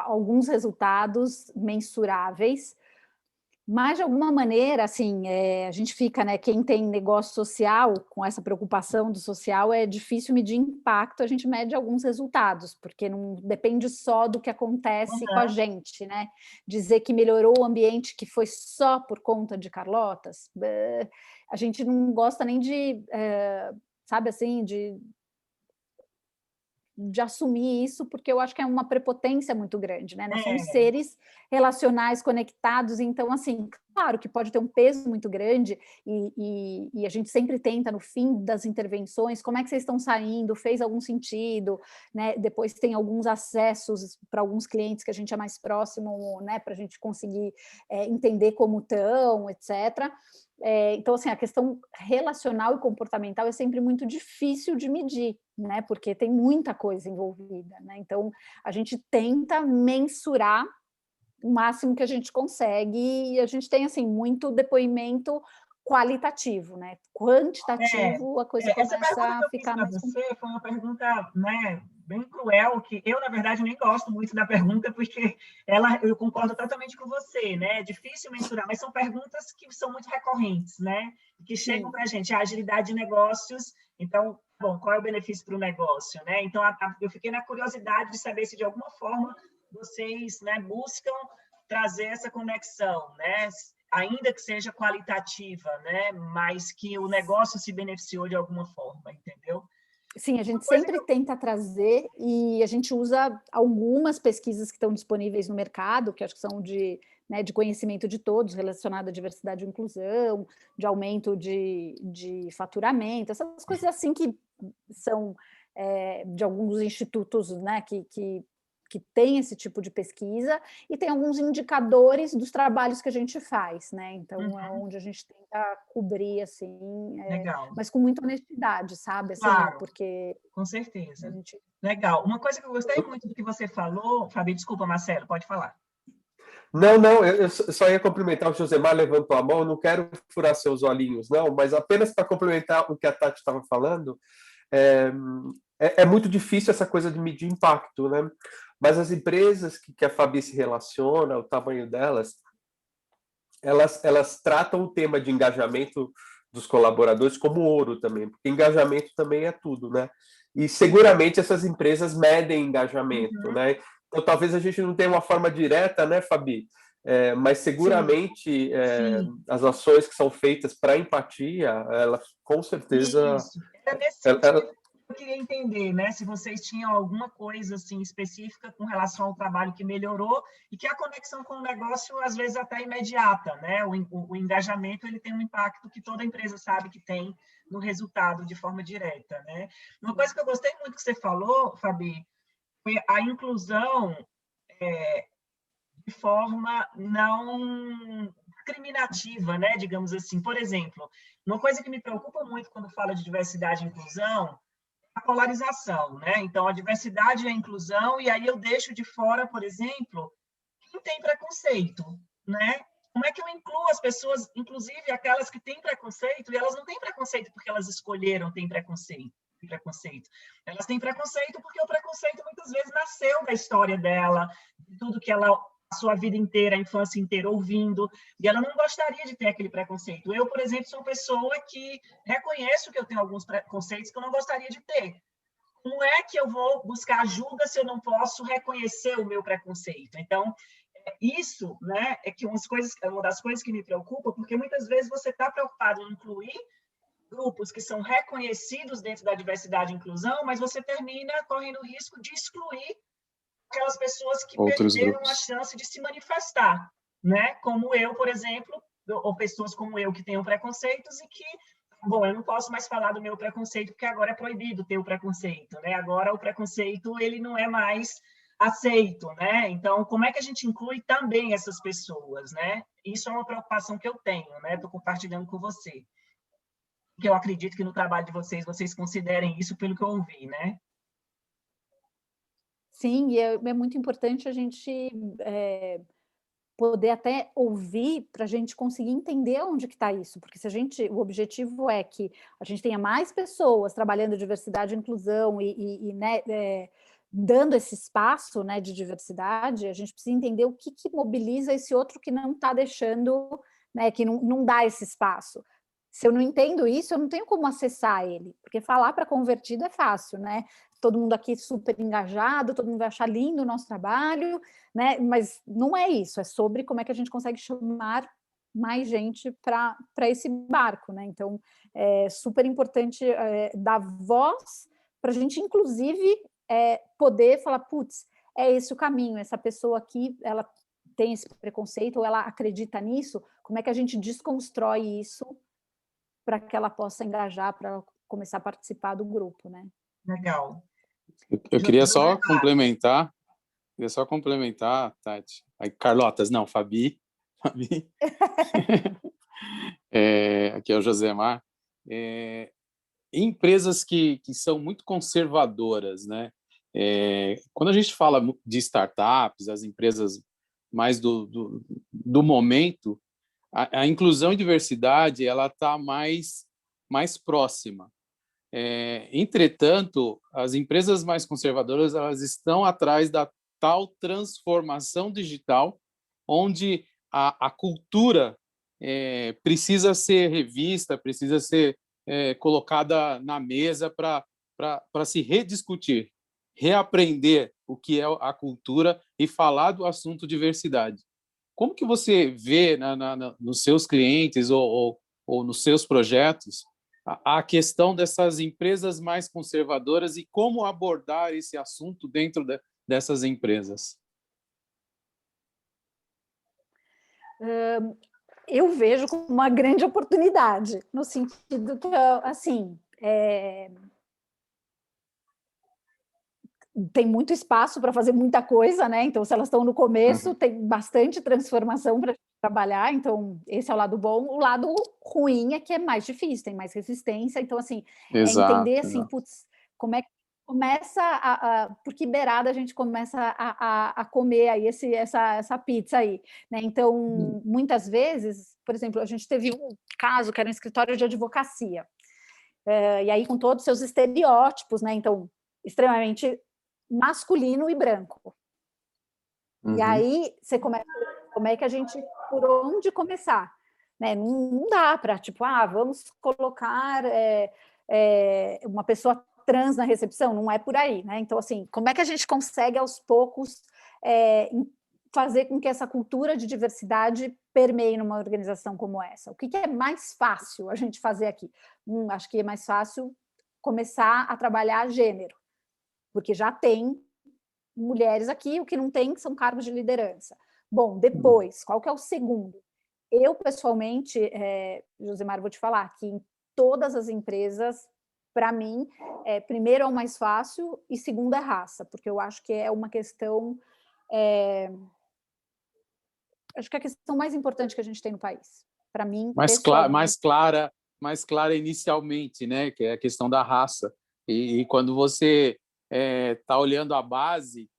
Speaker 4: alguns resultados mensuráveis. Mas, de alguma maneira, assim, a gente fica, né? Quem tem negócio social, com essa preocupação do social, é difícil medir impacto, a gente mede alguns resultados, porque não depende só do que acontece com a gente, né? Dizer que melhorou o ambiente, que foi só por conta de Carlotas, a gente não gosta nem de, sabe assim, de assumir isso, porque eu acho que é uma prepotência muito grande, né? Nós somos seres relacionais, conectados, então, assim, claro que pode ter um peso muito grande e a gente sempre tenta, no fim das intervenções, como é que vocês estão saindo, fez algum sentido, né? Depois tem alguns acessos para alguns clientes que a gente é mais próximo, né? Para a gente conseguir entender como estão, etc., então, assim, a questão relacional e comportamental é sempre muito difícil de medir, né? Porque tem muita coisa envolvida, né? Então, a gente tenta mensurar o máximo que a gente consegue e a gente tem, assim, muito depoimento qualitativo, né? Quantitativo, a coisa
Speaker 1: Essa
Speaker 4: começa
Speaker 1: pergunta que
Speaker 4: a
Speaker 1: eu fiz
Speaker 4: ficar
Speaker 1: para
Speaker 4: mais...
Speaker 1: você foi uma pergunta, né, bem cruel, que eu, na verdade, nem gosto muito da pergunta, porque eu concordo totalmente com você, né? É difícil mensurar, mas são perguntas que são muito recorrentes, né? Que chegam para a gente, a agilidade de negócios, então, bom, qual é o benefício para o negócio, né? Então, eu fiquei na curiosidade de saber se, de alguma forma, vocês, né, buscam trazer essa conexão, né? Ainda que seja qualitativa, né? Mas que o negócio se beneficiou de alguma forma, entendeu?
Speaker 4: Sim, a gente sempre tenta trazer e a gente usa algumas pesquisas que estão disponíveis no mercado, que acho que são de conhecimento de todos, relacionado à diversidade e inclusão, de aumento de faturamento, essas coisas assim que são de alguns institutos, né, que tem esse tipo de pesquisa, e tem alguns indicadores dos trabalhos que a gente faz, né? Então, é onde a gente tenta cobrir, assim, mas com muita honestidade, sabe? Assim,
Speaker 1: claro,
Speaker 4: porque
Speaker 1: com certeza.
Speaker 4: gente...
Speaker 1: Legal. Uma coisa que eu gostei muito do que você falou, Fabi, desculpa, Marcelo, pode falar.
Speaker 3: Não, eu só ia cumprimentar, o Josemar levantou a mão, eu não quero furar seus olhinhos, não, mas apenas para complementar o que a Tati estava falando, é muito difícil essa coisa de medir impacto, né? Mas as empresas que a Fabi se relaciona, o tamanho delas, elas tratam o tema de engajamento dos colaboradores como ouro também, porque engajamento também é tudo, né? E seguramente essas empresas medem engajamento, né? Então talvez a gente não tenha uma forma direta, né, Fabi? Mas seguramente as ações que são feitas para empatia, elas com certeza...
Speaker 1: Isso. Era nesse sentido que eu queria entender, né? Se vocês tinham alguma coisa assim específica com relação ao trabalho que melhorou e que a conexão com o negócio às vezes até imediata, né? O engajamento ele tem um impacto que toda empresa sabe que tem no resultado de forma direta, né? Uma coisa que eu gostei muito que você falou, Fabi, foi a inclusão de forma não discriminativa, né? Digamos assim. Por exemplo, uma coisa que me preocupa muito quando fala de diversidade e inclusão é a polarização, né? Então, a diversidade e a inclusão, e aí eu deixo de fora, por exemplo, quem tem preconceito, né? Como é que eu incluo as pessoas, inclusive aquelas que têm preconceito, e elas não têm preconceito porque elas escolheram ter preconceito. Elas têm preconceito porque o preconceito muitas vezes nasceu da história dela, de tudo que ela passou a vida inteira, a infância inteira ouvindo, e ela não gostaria de ter aquele preconceito. Eu, por exemplo, sou uma pessoa que reconheço que eu tenho alguns preconceitos que eu não gostaria de ter. Como é que eu vou buscar ajuda se eu não posso reconhecer o meu preconceito? Então, isso, né, é que uma das coisas que me preocupa, porque muitas vezes você está preocupado em incluir grupos que são reconhecidos dentro da diversidade e inclusão, mas você termina correndo o risco de excluir aquelas pessoas que perderam a chance de se manifestar, né? Como eu, por exemplo, ou pessoas como eu que tenham preconceitos e que, bom, eu não posso mais falar do meu preconceito porque agora é proibido ter o preconceito, né? Agora o preconceito ele não é mais aceito, né? Então, como é que a gente inclui também essas pessoas, né? Isso é uma preocupação que eu tenho, né? Estou compartilhando com você. Que eu acredito que no trabalho de vocês considerem isso pelo que eu ouvi, né?
Speaker 4: Sim, e é muito importante a gente poder até ouvir para a gente conseguir entender onde que está isso, porque se o objetivo é que a gente tenha mais pessoas trabalhando diversidade e inclusão e né, dando esse espaço, né, de diversidade, a gente precisa entender o que mobiliza esse outro que não está deixando, né, que não dá esse espaço. Se eu não entendo isso, eu não tenho como acessar ele, porque falar para convertido é fácil, né? Todo mundo aqui super engajado, todo mundo vai achar lindo o nosso trabalho, né? Mas não é isso, é sobre como é que a gente consegue chamar mais gente para esse barco, né? Então, é super importante dar voz para a gente, inclusive, poder falar, putz, é esse o caminho, essa pessoa aqui, ela tem esse preconceito, ou ela acredita nisso, como é que a gente desconstrói isso para que ela possa engajar, para começar a participar do grupo, né?
Speaker 1: Legal.
Speaker 5: Eu queria só complementar, Tati. Aí, Carlotas, não, Fabi. Aqui é o Josemar. Empresas que são muito conservadoras, né? Quando a gente fala de startups, as empresas mais do momento, a inclusão e diversidade ela está mais próxima. Entretanto, as empresas mais conservadoras elas estão atrás da tal transformação digital, onde a cultura precisa ser revista, precisa ser colocada na mesa para se rediscutir, reaprender o que é a cultura e falar do assunto diversidade. Como que você vê nos seus clientes ou nos seus projetos a questão dessas empresas mais conservadoras e como abordar esse assunto dentro dessas empresas?
Speaker 4: Eu vejo como uma grande oportunidade, no sentido que, assim, tem muito espaço para fazer muita coisa, né? Então, se elas estão no começo, tem bastante transformação para trabalhar, então esse é o lado bom. O lado ruim é que é mais difícil, tem mais resistência, então, assim, entender, assim, putz, como é que começa por que beirada a gente começa a comer aí essa pizza aí, né? Então, muitas vezes, por exemplo, a gente teve um caso que era um escritório de advocacia, e aí com todos os seus estereótipos, né? Então, extremamente masculino e branco. E aí você começa, como é que a gente, por onde começar? Né? Não dá para, tipo, vamos colocar uma pessoa trans na recepção, não é por aí, né? Então, assim, como é que a gente consegue, aos poucos, fazer com que essa cultura de diversidade permeie numa organização como essa? O que é mais fácil a gente fazer aqui? Acho que é mais fácil começar a trabalhar gênero, porque já tem mulheres aqui, o que não tem são cargos de liderança. Bom, depois, qual que é o segundo? Eu, pessoalmente, Josemar, vou te falar que em todas as empresas, para mim, primeiro é o mais fácil e segundo é raça, porque eu acho que é uma questão... acho que é a questão mais importante que a gente tem no país. Para mim,
Speaker 5: mais clara inicialmente, né? Que é a questão da raça. E quando você está olhando a base,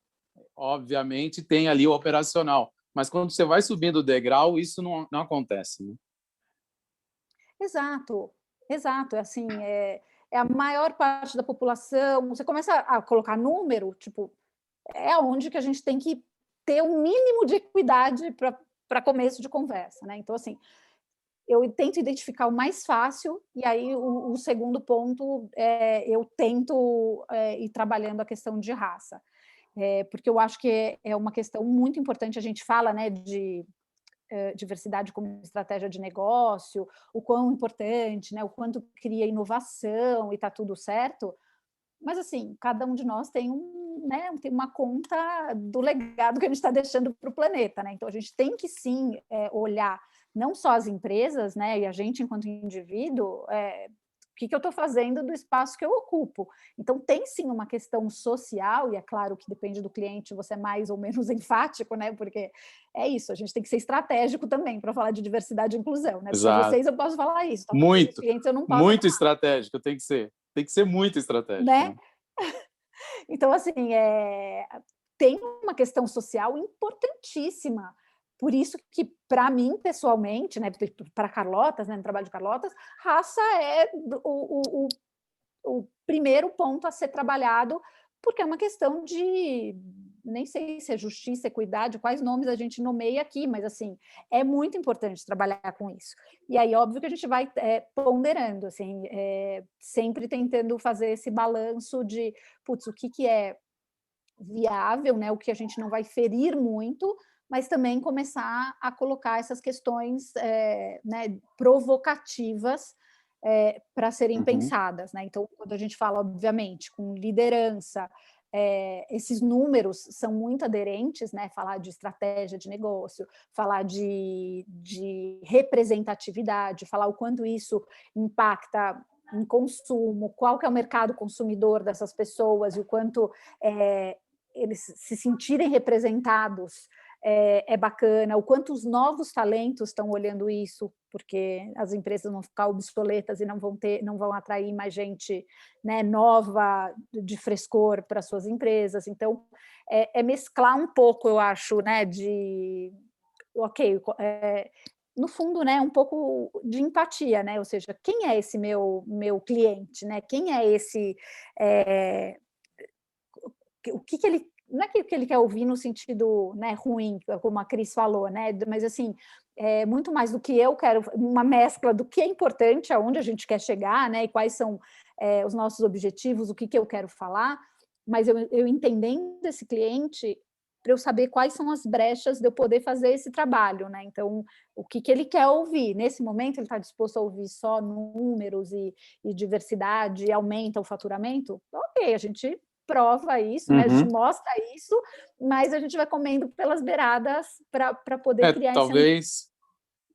Speaker 5: obviamente tem ali o operacional, mas quando você vai subindo o degrau, isso não acontece, né?
Speaker 4: Exato. Assim, é a maior parte da população. Você começa a colocar número, tipo, é onde que a gente tem que ter um mínimo de equidade para começo de conversa, né? Então, assim, eu tento identificar o mais fácil, e aí o segundo ponto eu tento ir trabalhando a questão de raça, porque eu acho que é uma questão muito importante. A gente fala, né, de diversidade como estratégia de negócio, o quão importante, né, o quanto cria inovação e está tudo certo, mas assim, cada um de nós tem tem uma conta do legado que a gente está deixando para o planeta, né? Então a gente tem que sim olhar não só as empresas, né, e a gente enquanto indivíduo, o que eu estou fazendo do espaço que eu ocupo. Então tem sim uma questão social, e é claro que depende do cliente, você é mais ou menos enfático, né? Porque é isso, a gente tem que ser estratégico também para falar de diversidade e inclusão, né? Para vocês eu posso falar isso,
Speaker 5: muito,
Speaker 4: clientes eu não posso
Speaker 5: muito
Speaker 4: falar.
Speaker 5: Estratégico, tem que ser muito estratégico,
Speaker 4: né? Então, assim, tem uma questão social importantíssima. Por isso que, para mim, pessoalmente, né, para Carlotas, né, no trabalho de Carlotas, raça é o primeiro ponto a ser trabalhado porque é uma questão de, nem sei se é justiça, equidade, quais nomes a gente nomeia aqui, mas assim, é muito importante trabalhar com isso. E aí, óbvio que a gente vai ponderando, assim, sempre tentando fazer esse balanço de, putz, o que é viável, né, o que a gente não vai ferir muito, mas também começar a colocar essas questões né, provocativas para serem pensadas, né? Então, quando a gente fala, obviamente, com liderança, esses números são muito aderentes, né? Falar de estratégia de negócio, falar de representatividade, falar o quanto isso impacta em consumo, qual que é o mercado consumidor dessas pessoas e o quanto eles se sentirem representados é bacana, o quanto os novos talentos estão olhando isso, porque as empresas vão ficar obsoletas e não vão atrair mais gente, né, nova, de frescor para suas empresas. Então, mesclar um pouco, eu acho, né, no fundo, né, um pouco de empatia, né? Ou seja, quem é esse meu cliente, né? Quem é esse o que ele não é que ele quer ouvir no sentido, né, ruim, como a Cris falou, né, mas assim, muito mais do que eu quero, uma mescla do que é importante, aonde a gente quer chegar, né, e quais são os nossos objetivos, o que eu quero falar, mas eu entendendo esse cliente, para eu saber quais são as brechas de eu poder fazer esse trabalho, né, então, o que ele quer ouvir, nesse momento ele está disposto a ouvir só números e diversidade, e aumenta o faturamento, ok, a gente prova isso, né? A gente mostra isso, mas a gente vai comendo pelas beiradas para poder criar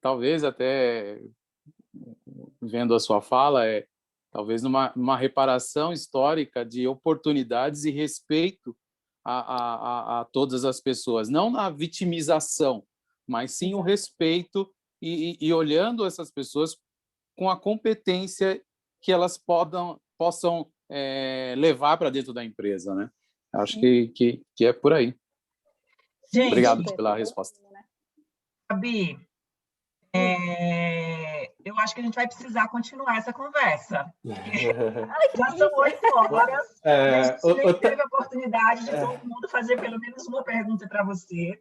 Speaker 5: talvez até vendo a sua fala, talvez numa reparação histórica de oportunidades e respeito a todas as pessoas, não na vitimização, mas sim o respeito e olhando essas pessoas com a competência que elas possam levar para dentro da empresa, né? Acho que é por aí.
Speaker 1: Gente,
Speaker 5: obrigado pela resposta.
Speaker 1: Gabi, eu acho que a gente vai precisar continuar essa conversa. Já são 8 horas, e a gente nem teve a oportunidade de todo mundo fazer pelo menos uma pergunta para você.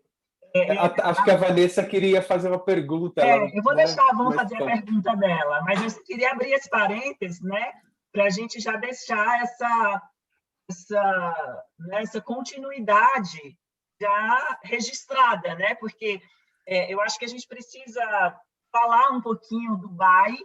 Speaker 3: Acho que a Vanessa queria fazer uma pergunta.
Speaker 1: Eu vou deixar a Van fazer a pergunta dela, mas eu queria abrir esse parênteses, né, para a gente já deixar essa continuidade já registrada, né? Porque eu acho que a gente precisa falar um pouquinho do BAE,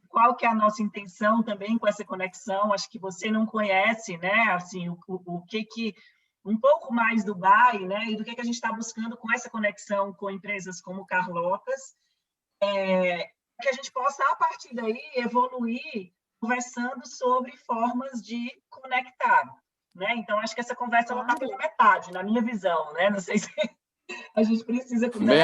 Speaker 1: qual que é a nossa intenção também com essa conexão. Acho que você não conhece, né? Assim, o que um pouco mais do BAE, né? E do que a gente está buscando com essa conexão com empresas como Carlocas, que a gente possa, a partir daí, evoluir conversando sobre formas de conectar, né? Então, acho que essa conversa está pela metade, na minha visão, né? Não sei se a gente precisa...
Speaker 5: Também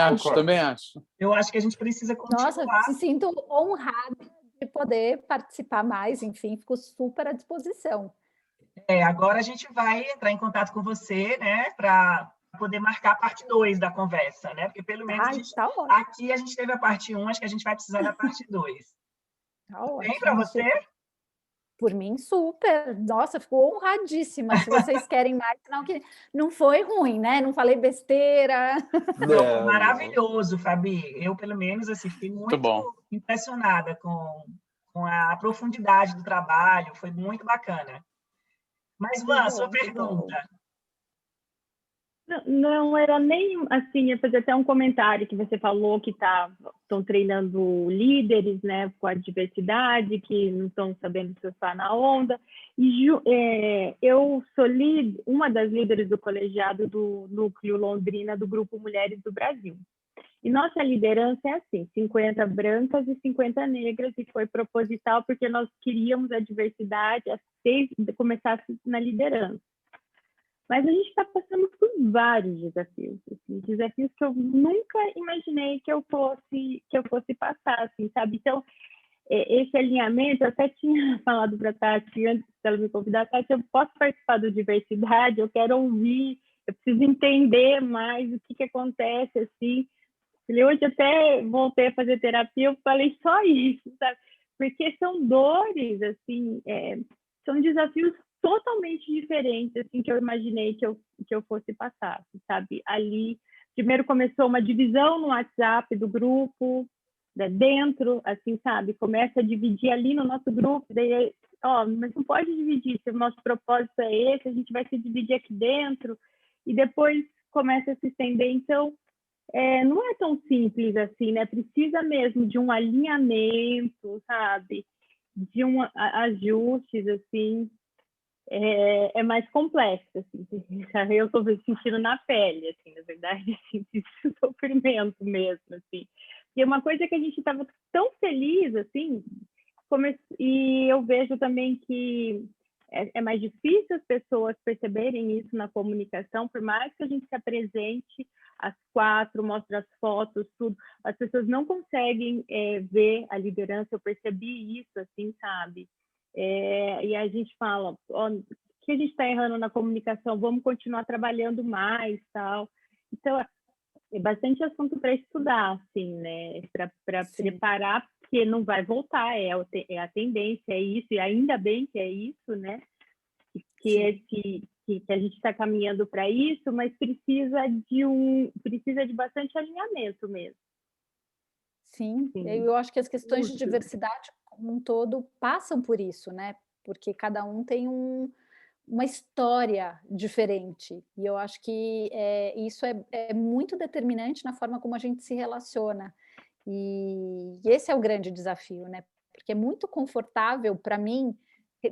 Speaker 5: acho.
Speaker 1: Eu acho que a gente precisa continuar.
Speaker 4: Nossa, me sinto honrada de poder participar mais, enfim, fico super à disposição.
Speaker 1: Agora a gente vai entrar em contato com você, né, para poder marcar a parte 2 da conversa, né? Porque pelo menos aqui a gente teve a parte 1, acho que a gente vai precisar da parte 2. Bem para você?
Speaker 4: Por mim, super. Nossa, ficou honradíssima. Se vocês querem mais, não foi ruim, né? Não falei besteira.
Speaker 1: Não, maravilhoso, Fabi. Eu, pelo menos, assim, fiquei muito impressionada com a profundidade do trabalho. Foi muito bacana. Mas, Van, sua pergunta.
Speaker 6: Não era nem assim, ia fazer até um comentário que você falou que estão treinando líderes, né, com a diversidade, que não estão sabendo surfar na onda. E eu sou uma das líderes do colegiado do Núcleo Londrina do Grupo Mulheres do Brasil. E nossa liderança é assim, 50 brancas e 50 negras, e foi proposital porque nós queríamos a diversidade desde começar na liderança. Mas a gente está passando por vários desafios, assim, desafios que eu nunca imaginei que eu fosse passar, assim, sabe? Então, esse alinhamento, eu até tinha falado para a Tati, antes dela me convidar, Tati, eu posso participar do diversidade, eu quero ouvir, eu preciso entender mais o que acontece, assim. Hoje até voltei a fazer terapia, eu falei só isso, sabe? Porque são dores, assim, são desafios totalmente diferentes, assim, que eu imaginei que eu fosse passar, sabe? Ali, primeiro começou uma divisão no WhatsApp do grupo, né, dentro, assim, sabe? Começa a dividir ali no nosso grupo, daí, mas não pode dividir, se o nosso propósito é esse, a gente vai se dividir aqui dentro, e depois começa a se estender. Então, não é tão simples assim, né? Precisa mesmo de um alinhamento, sabe? De ajustes, assim, é mais complexo, assim. Eu estou sentindo na pele, assim, na verdade, assim, esse sofrimento mesmo, assim. E uma coisa que a gente estava tão feliz, assim, e eu vejo também que é mais difícil as pessoas perceberem isso na comunicação, por mais que a gente se apresente às 4, mostre as fotos, tudo, as pessoas não conseguem ver a liderança. Eu percebi isso, assim, sabe? E a gente fala, que a gente está errando na comunicação, vamos continuar trabalhando mais, tal. Então, é bastante assunto para estudar, assim, né? Para preparar, porque não vai voltar, é a tendência, é isso, e ainda bem que é isso, né? Que a gente está caminhando para isso, mas precisa de bastante alinhamento mesmo.
Speaker 4: Sim, eu acho que as questões de diversidade como um todo passam por isso, né? Porque cada um tem uma história diferente. E eu acho que isso é muito determinante na forma como a gente se relaciona. E esse é o grande desafio, né? Porque é muito confortável para mim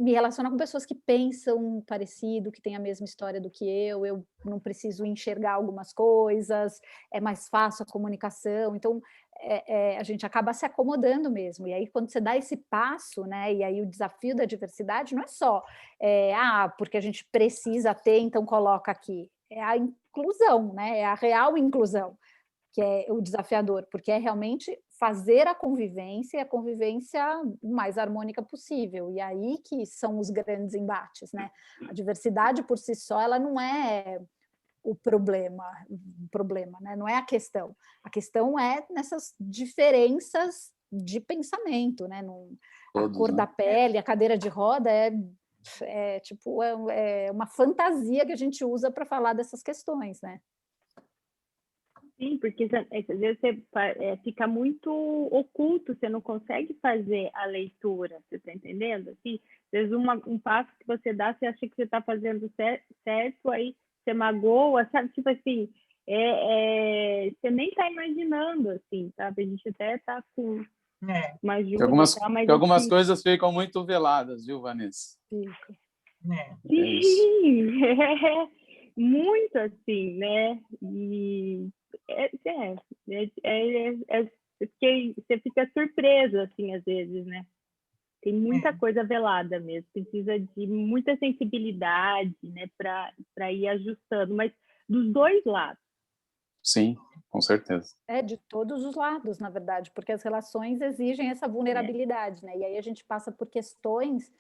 Speaker 4: me relacionar com pessoas que pensam parecido, que têm a mesma história do que eu não preciso enxergar algumas coisas, é mais fácil a comunicação, então a gente acaba se acomodando mesmo, e aí quando você dá esse passo, né, e aí o desafio da diversidade não é só, porque a gente precisa ter, então coloca aqui, é a inclusão, né, é a real inclusão, que é o desafiador, porque é realmente fazer a convivência, e a convivência mais harmônica possível, e aí que são os grandes embates, né? A diversidade por si só, ela não é o problema, né? Não é a questão é nessas diferenças de pensamento, né? A cor da pele, a cadeira de roda é uma fantasia que a gente usa para falar dessas questões, né?
Speaker 6: Sim, porque às vezes fica muito oculto, você não consegue fazer a leitura, você está entendendo? Assim, às vezes um passo que você dá, você acha que você está fazendo certo, aí você magoa, sabe? Tipo assim, você nem está imaginando, assim, sabe? A gente até está com uma ajuda.
Speaker 5: Algumas coisas ficam muito veladas, viu, Vanessa?
Speaker 6: Sim, muito assim, né? E você fica surpreso, assim, às vezes, né? Tem muita coisa velada mesmo, precisa de muita sensibilidade, né, para ir ajustando, mas dos dois lados.
Speaker 5: Sim, com certeza.
Speaker 4: De todos os lados, na verdade, porque as relações exigem essa vulnerabilidade, né? E aí a gente passa por questões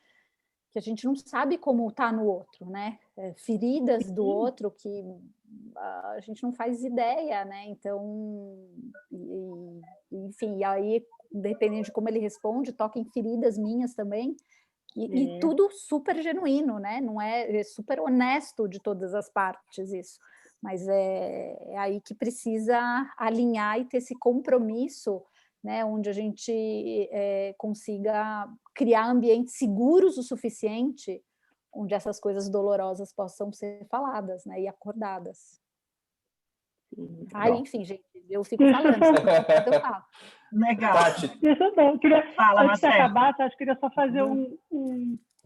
Speaker 4: que a gente não sabe como está no outro, né? Feridas do outro que a gente não faz ideia, né? Então, enfim, e aí, dependendo de como ele responde, toca em feridas minhas também, e tudo super genuíno, né? Não é super honesto de todas as partes isso, mas é aí que precisa alinhar e ter esse compromisso, né, onde a gente consiga criar ambientes seguros o suficiente, onde essas coisas dolorosas possam ser faladas, né, e acordadas. Enfim, gente, eu fico falando, eu falo.
Speaker 1: Legal.
Speaker 2: Deixa eu
Speaker 1: Fala,
Speaker 2: antes de
Speaker 1: Marcelo.
Speaker 2: acabar, acho que queria só fazer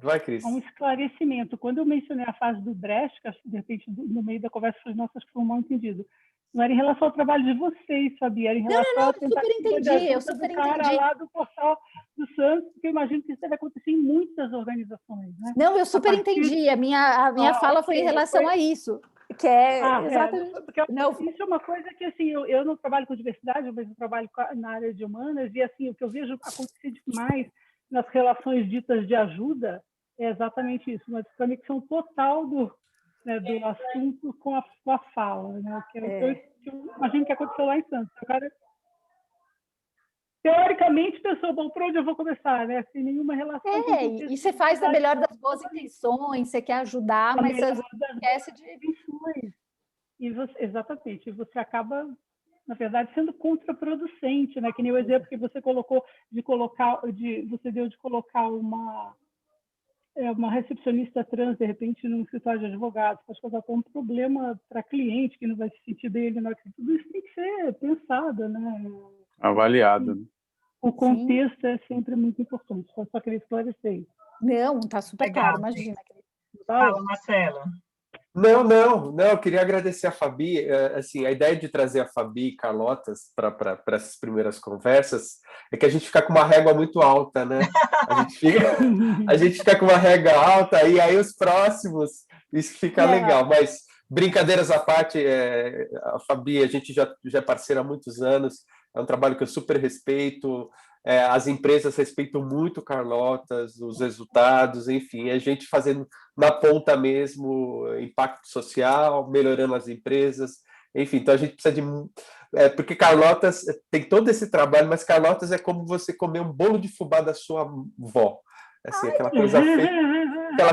Speaker 3: Vai, Cris.
Speaker 2: um esclarecimento. Quando eu mencionei a fase do Brecht, de repente, no meio da conversa, falei, nossa, acho que foi um mal entendido. Não era em relação ao trabalho de vocês, Fabi, era em relação à tentativa de ajuda do cara lá do Portal do Santos, porque eu imagino que isso deve acontecer em muitas organizações, né?
Speaker 4: Não, eu super entendi. A minha fala foi em relação a isso, que exatamente.
Speaker 2: Porque isso é uma coisa que, assim, eu não trabalho com diversidade, mas eu trabalho na área de humanas, e, assim, o que eu vejo acontecer demais nas relações ditas de ajuda é exatamente isso, uma desconexão total do assunto com a fala, né? Que eu imagino que aconteceu lá em Santos. O cara teoricamente, pessoa, bom, por onde eu vou começar, né? Sem nenhuma relação.
Speaker 4: E você faz da melhor das boas intenções, você quer ajudar, mas às vezes esquece de...
Speaker 2: E você, exatamente, você acaba, na verdade, sendo contraproducente, né? Que nem o exemplo que você colocou você deu de colocar uma recepcionista trans, de repente, num escritório de advogados, pode causar um problema para cliente, que não vai se sentir bem, tudo isso tem que ser pensado, né?
Speaker 5: Avaliado.
Speaker 2: O contexto é sempre muito importante, só queria esclarecer isso.
Speaker 4: Não, tá super
Speaker 1: Legal,
Speaker 4: claro, imagina.
Speaker 1: Fala, Marcelo.
Speaker 3: Não, eu queria agradecer a Fabi, assim, a ideia de trazer a Fabi e Carlotas para essas primeiras conversas é que a gente fica com uma régua muito alta, né? A gente fica com uma régua alta e aí os próximos, isso fica legal, mas brincadeiras à parte, a Fabi, a gente já é parceira há muitos anos, é um trabalho que eu super respeito, as empresas respeitam muito Carlotas, os resultados, enfim, a gente fazendo na ponta mesmo impacto social, melhorando as empresas, enfim, então a gente precisa de... porque Carlotas tem todo esse trabalho, mas Carlotas é como você comer um bolo de fubá da sua avó, assim, aquela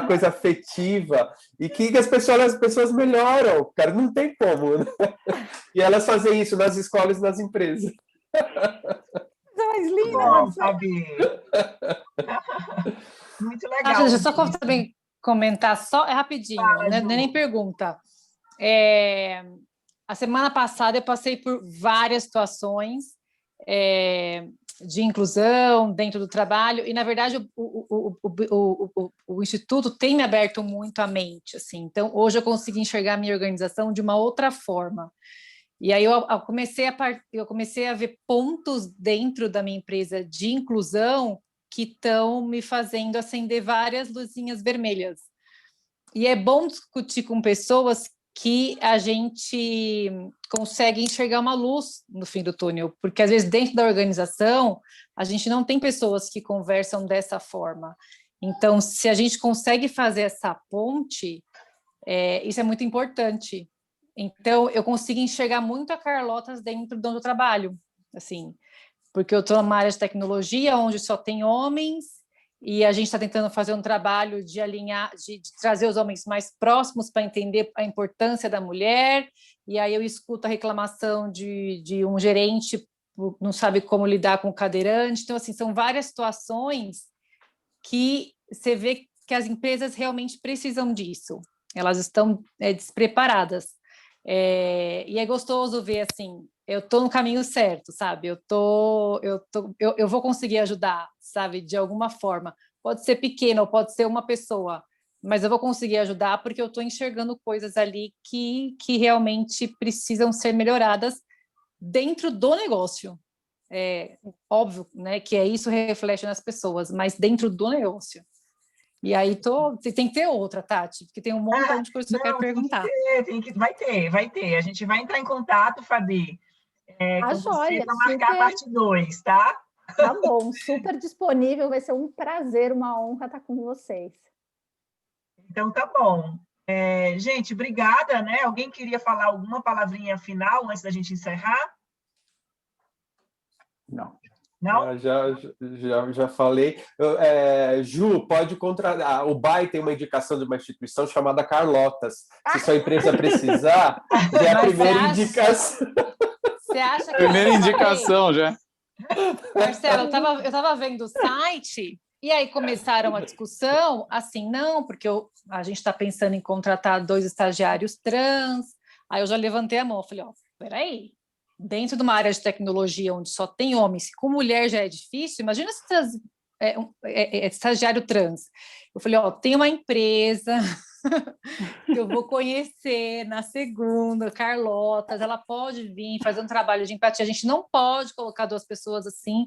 Speaker 3: coisa afetiva, e que as pessoas melhoram, cara, não tem como, né? E elas fazem isso nas escolas e nas empresas.
Speaker 4: Mais linda,
Speaker 1: bom, Fabi. Muito legal.
Speaker 7: Deixa eu só também comentar, só rapidinho, né? Nem pergunta. A semana passada eu passei por várias situações de inclusão dentro do trabalho, e, na verdade, o Instituto tem me aberto muito a mente, assim. Então, hoje eu consigo enxergar a minha organização de uma outra forma. E aí eu comecei a ver pontos dentro da minha empresa de inclusão que estão me fazendo acender várias luzinhas vermelhas. E é bom discutir com pessoas que a gente consegue enxergar uma luz no fim do túnel, porque às vezes dentro da organização a gente não tem pessoas que conversam dessa forma. Então, se a gente consegue fazer essa ponte, isso é muito importante. Então, eu consigo enxergar muito a Carlotas dentro do trabalho, assim, porque eu estou numa área de tecnologia onde só tem homens e a gente está tentando fazer um trabalho de alinhar, de trazer os homens mais próximos para entender a importância da mulher, e aí eu escuto a reclamação de um gerente não sabe como lidar com o cadeirante. Então, assim, são várias situações que você vê que as empresas realmente precisam disso, elas estão despreparadas. E é gostoso ver, assim, eu estou no caminho certo, sabe? Eu vou conseguir ajudar, sabe? De alguma forma. Pode ser pequeno, ou pode ser uma pessoa, mas eu vou conseguir ajudar porque eu estou enxergando coisas ali que realmente precisam ser melhoradas dentro do negócio. Óbvio, né, que isso reflete nas pessoas, mas dentro do negócio. E aí tem que ter outra, Tati, porque tem um montão de coisas que eu quero perguntar.
Speaker 1: Vai ter. A gente vai entrar em contato, Fabi, com você para marcar a parte 2, tá?
Speaker 4: Tá bom, super disponível, vai ser um prazer, uma honra estar com vocês.
Speaker 1: Então, tá bom. Gente, obrigada, né? Alguém queria falar alguma palavrinha final antes da gente encerrar?
Speaker 3: Não? Já falei. Ju, pode contratar. O BAI tem uma indicação de uma instituição chamada Carlotas. Se sua empresa precisar, já é a primeira indicação.
Speaker 7: Você acha que
Speaker 5: primeira indicação já?
Speaker 7: Marcelo, eu estava vendo o site e aí começaram a discussão, assim, não, porque a gente está pensando em contratar 2 estagiários trans. Aí eu já levantei a mão, falei, peraí, dentro de uma área de tecnologia onde só tem homens, com mulher já é difícil, imagina se estagiário trans. Eu falei, tem uma empresa que eu vou conhecer na segunda, Carlotas, ela pode vir fazer um trabalho de empatia. A gente não pode colocar 2 pessoas assim,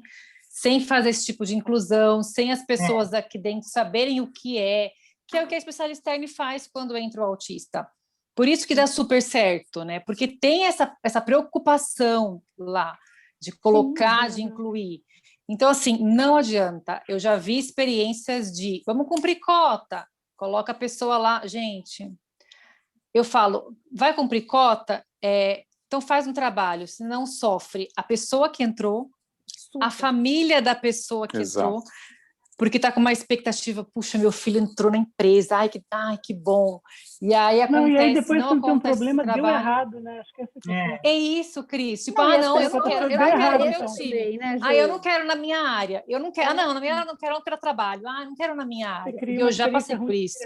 Speaker 7: sem fazer esse tipo de inclusão, sem as pessoas aqui dentro saberem o que é o que a especialista externa faz quando entra o autista. Por isso que dá super certo, né? Porque tem essa preocupação lá de colocar, de incluir. Então, assim, não adianta. Eu já vi experiências de vamos cumprir cota, coloca a pessoa lá. Gente, eu falo, vai cumprir cota? Então faz um trabalho, senão sofre a pessoa que entrou, a família da pessoa que entrou, porque está com uma expectativa, puxa, meu filho entrou na empresa, ai, que bom. E aí acontece,
Speaker 2: e aí depois quando tem um
Speaker 7: acontece
Speaker 2: problema,
Speaker 7: trabalho.
Speaker 2: deu errado, né? Acho que essa questão.
Speaker 7: É isso, Cris. Tipo,
Speaker 4: Não,
Speaker 7: não, eu não quero, eu não quero no meu time. Eu não quero na minha área. Eu não quero, não, na minha área eu não quero trabalho. Não quero na minha área. Eu já passei por isso.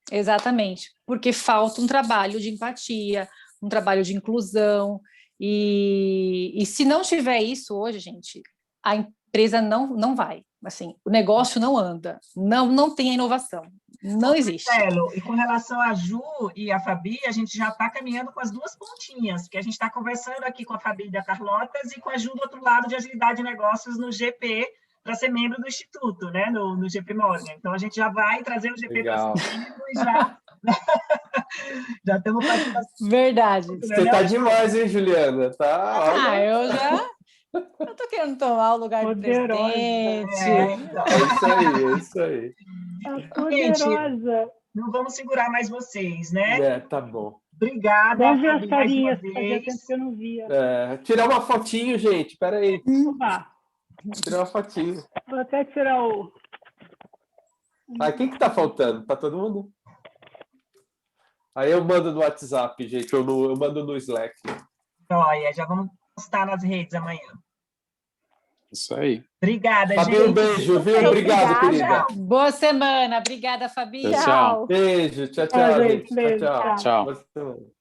Speaker 7: Exatamente. Porque falta um trabalho de empatia, um trabalho de inclusão. E se não tiver isso hoje, gente, a empresa não vai. Assim, o negócio não anda, não tem a inovação, não existe.
Speaker 1: Marcelo, e com relação a Ju e a Fabi, a gente já está caminhando com as duas pontinhas, porque a gente está conversando aqui com a Fabi da Carlotas e com a Ju do outro lado de Agilidade de Negócios no GP, para ser membro do Instituto, né, no GP Morgan. Então, a gente já vai trazer o GP para ser membro e já estamos fazendo...
Speaker 7: Verdade.
Speaker 3: Você está demais, hein, Juliana? Tá,
Speaker 7: eu tô querendo tomar o lugar do presidente.
Speaker 3: É isso aí.
Speaker 2: Poderosa.
Speaker 1: Não vamos segurar mais vocês, né?
Speaker 3: Tá bom.
Speaker 1: Obrigada.
Speaker 2: Vamos ver as carinhas, fazia tempo que eu não via.
Speaker 3: Tirar uma fotinho, gente, peraí.
Speaker 2: Opa.
Speaker 3: Tirar uma fotinho.
Speaker 2: Vou até tirar o...
Speaker 3: Quem que tá faltando? Tá todo mundo? Aí eu mando no WhatsApp, gente, eu mando no Slack.
Speaker 1: Olha, já vamos postar nas redes amanhã.
Speaker 5: Isso aí.
Speaker 1: Obrigada,
Speaker 3: Fabi,
Speaker 1: gente.
Speaker 3: um beijo, viu? Obrigado, querida.
Speaker 7: Boa semana. Obrigada, Fabi.
Speaker 5: Tchau.
Speaker 3: Beijo, tchau,
Speaker 2: gente.
Speaker 3: gente.
Speaker 2: Beijo,
Speaker 3: Tchau.
Speaker 5: Tchau.
Speaker 3: Boa semana.